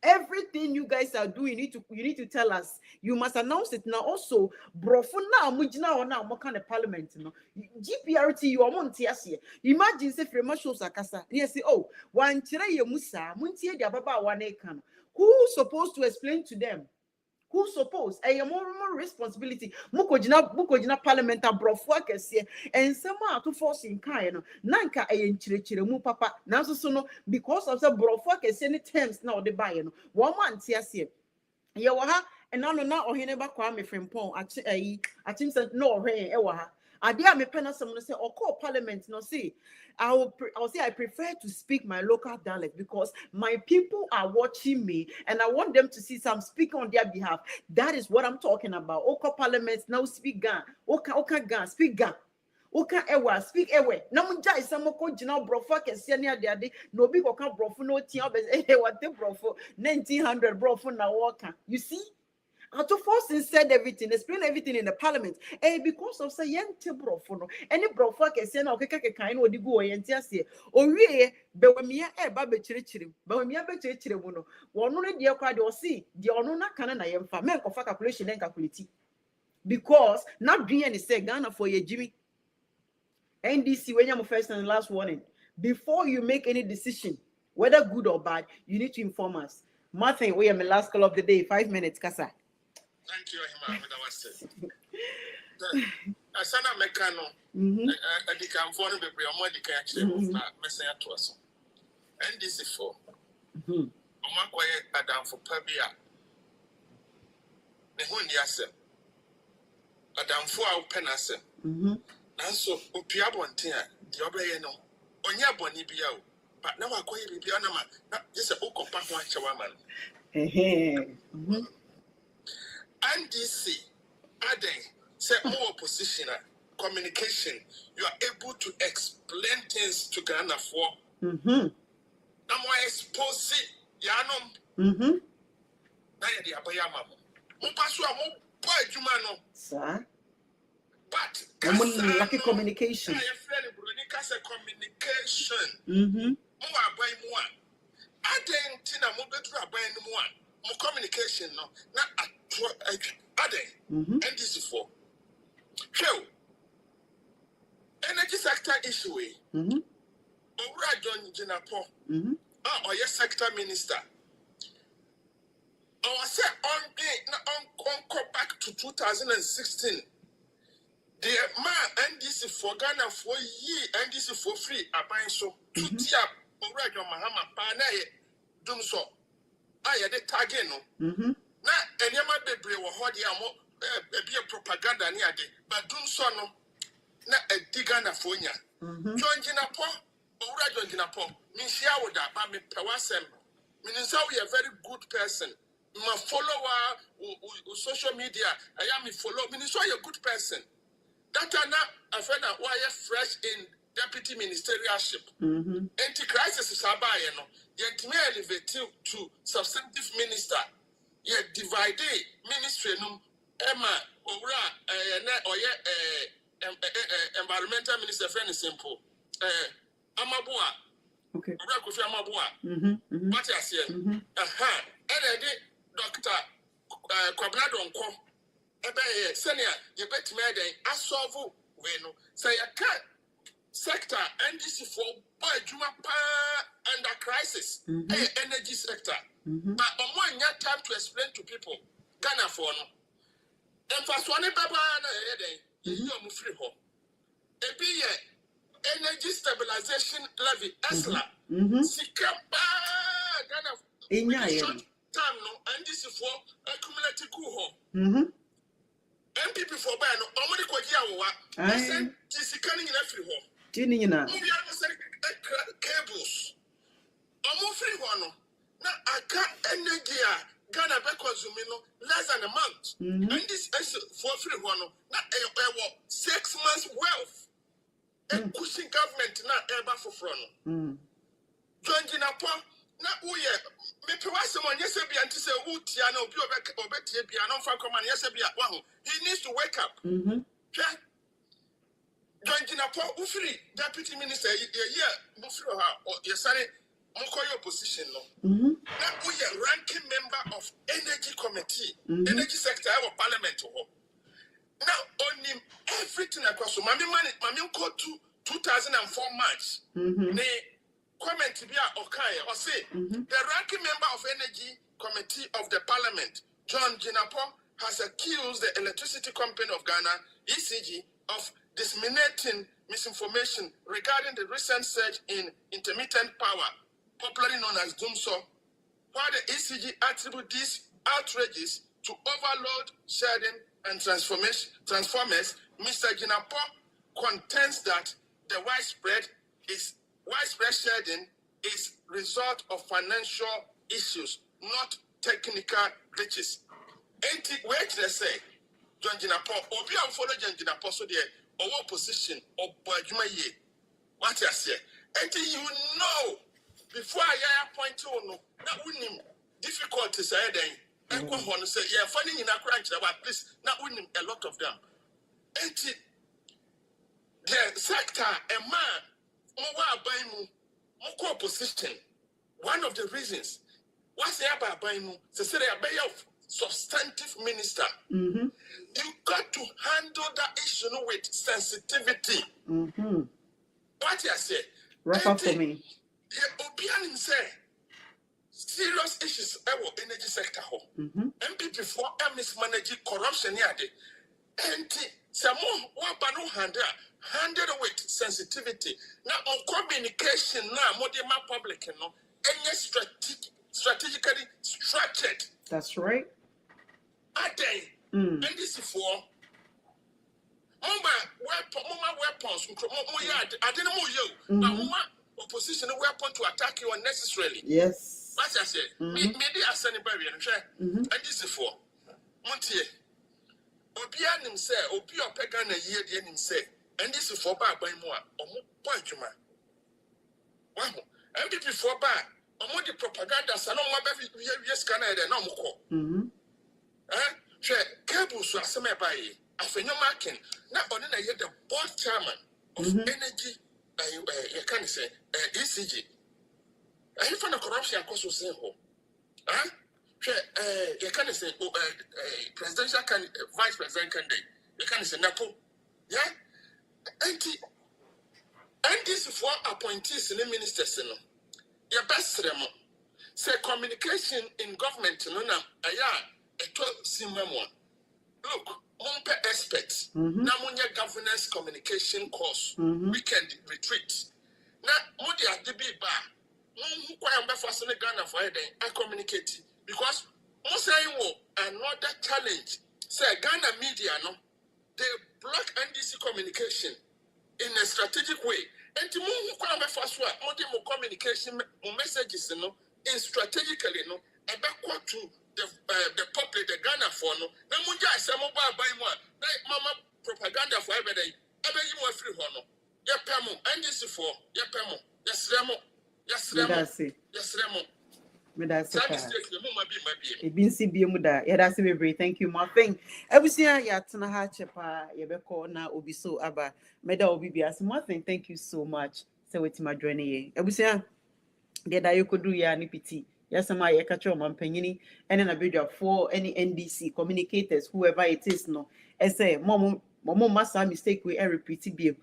Everything you guys are doing, you need to tell us. You must announce it now. Also, bro, for now, mujina or now, more kind of parliament, no. GPRT, you are montiasia. Imagine say Frema shows akasa. Yes, oh, one chire musa, muntie dia baba one ekan. Who's supposed to explain to them? Who suppose a more responsibility? Mukojina parliament abrofu akese and some are to force in kind. Nanka a chire mu papa. Now so no because of the brofu akese any terms now the buy no 1 month here. Yawaha and no or he never kwame frimpon at him said no hey ewaha. Adia me pena someone say or call parliament no see. I'll say I prefer to speak my local dialect because my people are watching me and I want them to see some speak on their behalf. That is what I'm talking about. Oko parliament now speak Gan. Oka Gan speak Gan. Oka ewa speak ewe. Namunja is some ko jina brofo kesi ni ade no bi koka brofo no ti obese what the brofo 1900 brofo na waka. You see? To force and said everything, explain everything in the parliament. Because of say yente brofo any brofo kesi na okeka kind wo di go yente ase. Owie be wemia ba be chirichiri. Be wemia be chirichiri mu no. Wono ne de kwa de o see de ono na kana na yemfa. Men ko fa calculation and calculate. Because not doing any say Ghana for ye Jimmy. NDC when you first and last warning. Before you make any decision, whether good or bad, you need to inform us. Martin, we are my last call of the day. 5 minutes, Kasa. Thank you, Hima. Asana Mekano, I can phone the more the catch messing to us. NDC for Omakwaye Adam for Pabia. The Hundiase Adam for our penase. Nanso opia bontia the obeyeno onya boni biao but now akoye bibia na ma just a okopa ho achewa man NDC aden say more opposition communication you are able to explain things to Ghana for na mo expose yanom na ye de abaya ma mo paso a mo pa adwuma no sir. But Lucky communication. Communication. I communication no. Not and this is for. So energy sector issue. Owura John Jinapo. Or yes sector minister. I said on back to 2016. The man NDC for Ghana for ye NDC for free aban so to tia Owura Mahama pa na ye dum so aye de target no na enyama bebre wo ho de amo e propaganda ni ade but dum so no na e Ghana for nya John Jinapo Owura John Jinapo me share with that ba me pewasem me nsa we a very good person my follower social media I am me follow me nso you a good person. That are now a friend of why fresh in deputy ministerialship. Anti-crisis is about yet may elevate to substantive minister. Yet divide ministry no Emma or environmental minister friend is simple. Amabua. Okay. Amabua. What I say? And Dr. Kwabnado Nko. Senior, you bet me I solve when say a cat sector NDC for boy Juma under crisis, energy sector. But on one year time to explain to people, Ghana for no. And for one baba na you are free ho. A be energy stabilization levy ESLA. Sikamba Ghana in your time no NDC for accumulative ho. MPP for buy no omoni kwaji awowa. I send this canning in every home. Tinina. Cables. Almost free one. Now I got energy. Ghana be consuming less than a month. And this is for free one. Now 6 months wealth. And pushing government now ever for front. John Jinapo, now we me provide someone yes be anti say Utiano be obeti be an for command yes be at he needs to wake up. John Jinapo Ufri, Deputy Minister, Mufri or Yesari Mokoyo position no. Now we are ranking member of Energy Committee, Energy Sector of Parliament. Now on him everything across. Mami called to 2004 March. Ne comment to be okay or say the ranking member of Energy Committee of the Parliament, John Jinapo, has accused the Electricity Company of Ghana, ECG, of disseminating misinformation regarding the recent surge in intermittent power, popularly known as DUMSO, while the ECG attribute these outrages to overload shedding and transformers. Mr. Jinapo contends that the widespread shedding is result of financial issues, not technical glitches. Ain't it wait to say, John Jinapo, or be follow John Jinapo so there, or what position or Bajuma ye? What I say? And you know, before I appoint to no, that wouldn't difficulties I then. And go on and say, yeah, funding in a crunch, but please, not winning a lot of them. And the sector, a man, more position. One of the reasons, what's the about buying? Say a substantive minister. You got to handle that issue with sensitivity. What you say? Wrap up for me. Obianim say serious issues in energy sector. MPP for mismanaging corruption here. And some more banu handle with sensitivity. Now on communication now more than my public any strategically structured. That's right. And this is for weapons. I didn't know you. Opposition weapon to attack you unnecessarily. Yes. What I said, maybe I send a barrier and this is for Montier. Obianim say, Obio Pagan a year, the enemy say, and this is for bar by more or more point you man. Wow, and before bar, or more the propaganda, so no more yes, Canada, no more. Cables were some by a phenomenon marking, not only yet the board chairman of energy. You can say ECG. I find a corruption cost of saying, you can say presidential vice president candidate. You can say Napo. Yeah, and this for appointees in the ministers. Your best remo say communication in government. No, a 12 one. Look. Monpe experts. Now, governance communication course, weekend retreat. Now, Modi at the big bar. Who quite for Ghana for I communicate because most another challenge. Say Ghana media no, they block NDC communication in a strategic way. And to move quite for more communication messages no, in strategically no, and backward to the public, the Ghana for no. Now, Munja is a mobile by one. Mama propaganda for every day. Every you more free honor. Your pemo, and this is for your pemo. Yes, Remo. Yes, Remo. Yes, Remo. Thank you, my thing. Everything ya tuna ha chepa yebeko na obi so aba meda obi bias my thing. Thank you so much. So with my journey ye. Everything that you could do ya nipiti. Yes, am I catch your mampanyini and then a video for any NDC communicators, whoever it is, no. I say, Mom must have mistake with every pretty bill.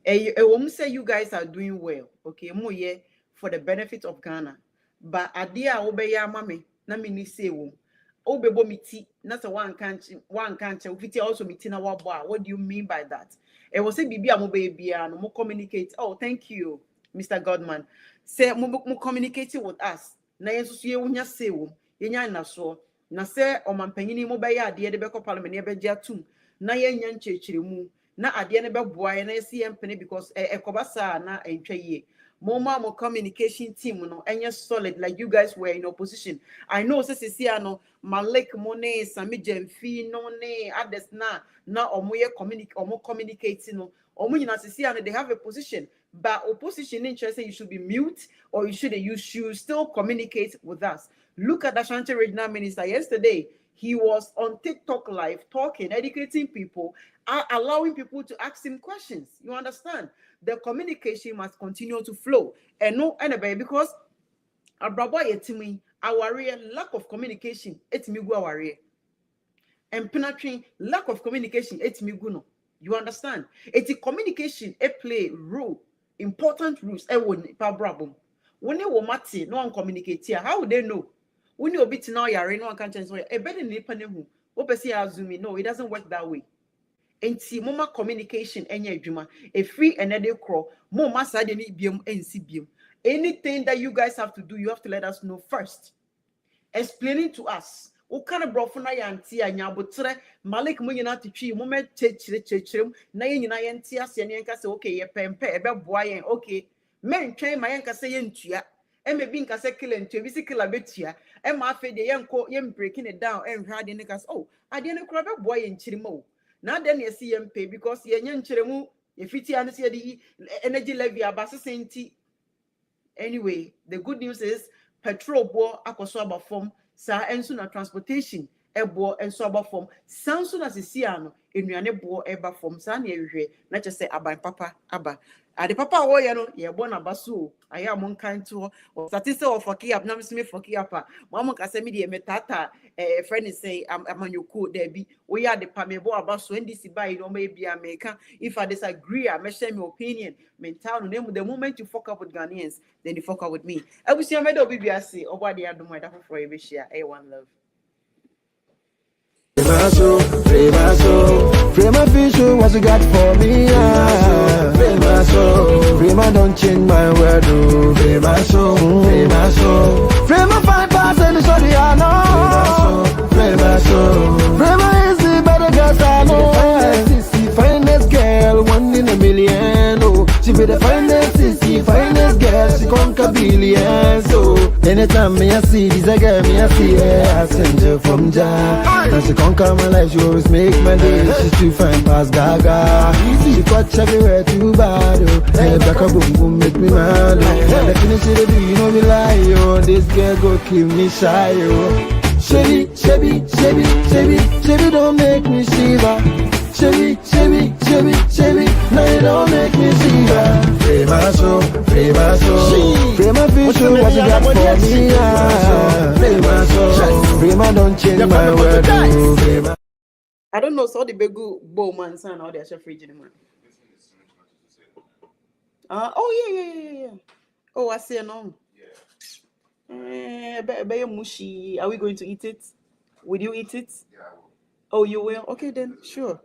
I won't say you guys are doing well, okay? More yeah for the benefit of Ghana. But a dear obey ya mammy, na mini say wom. Obebo miti, not a one can't, if also mitina wabwa. What do you mean by that? It was a baby, I'm baby, and more communicate. Oh, thank you, Mr. Godman. Say more communicating with us. Na yesu ye wonya sewo yenya na so na se omampanyini mo be ya de beko parliament ye be atum na yenya nchechiremu na ade ne beboa na esi empene because ekobasa na entwa ye. Mo communication team no enye solid like you guys were in opposition. I know say no Malik Mone Sami Jemfi no ne others na omo communicating no omo nyina sisi they have a position, but opposition interest say you should be mute or you should still communicate with us. Look at the Ashanti Regional Minister yesterday. He was on TikTok live talking, educating people, allowing people to ask him questions. You understand? The communication must continue to flow. And no, anyway, because our lack of communication, it's me go our and penetrating lack of communication, it's me go no. You understand? It's a communication, a play role, important rules. When they mati, no one communicate here. How would they know? When you're beating now, you're no one can change. A better nipane who, no, it doesn't work that way. And see, mama communication any juma a free and a crow, mama side any bium and CBM. Anything that you guys have to do, you have to let us know first. Explaining to us. What kind of brofuna yanti and yabutre Malik Muyana to tree, moment chechim, nayin yantia, Sianka say, okay, ye pempe, about boy, okay. Men train my anka saying to ya, and maybe in Casekill to visit Kilabetia, and my fade the young breaking it down and riding the gas. Oh, I didn't grab a boy in Chirimo. Now then you see pay because ye young Chiremu, if it's the energy levy abassi. Anyway, the good news is petrol bo akoswaba form sa enso na transportation ebo enso aba form sanso na sisiano enuane bo eba form sa na ehwe na kyese aban papa aba ade papa wo ye no ye bo na baso aya mon kan to o statise of foki up na me foki up mo am ka se me de metata friend say amanyoko there be we ya de pa me bo abaso ndc buy no me bia America. If I disagree I may share my opinion mental no the moment you fuck up with Ghanaians then you fuck up with me abusia me do bibia say obade adom da for e be share one love. Frema Fisher, what you got for me? Frema don't change my word. Frema Frema 5% is what I know. Frema is the better girl I know. Finest girl, 1 in a million. Oh, she be the finest girl, she conquer billions. So anytime me I see this girl, me I see her, I send her from Jah. Now she conquer my life, she always make my day. She's too fine past Gaga. She touch everywhere too bad. Oh, hey, back a boom boom make me mad. Oh, the finish it, you know me lie. Oh, this girl go kill me shy. Oh, Chevy, don't make me shiver. Chevy, now you don't make me shiver. Frema Fisher, what you got for me? Frema don't change my word. I don't know so the begu bowman son or the chef fridge anymore. Oh yeah. Oh, I see no. Mushi. Are we going to eat it? Will you eat it? Yeah. Oh, you will? Okay then, sure.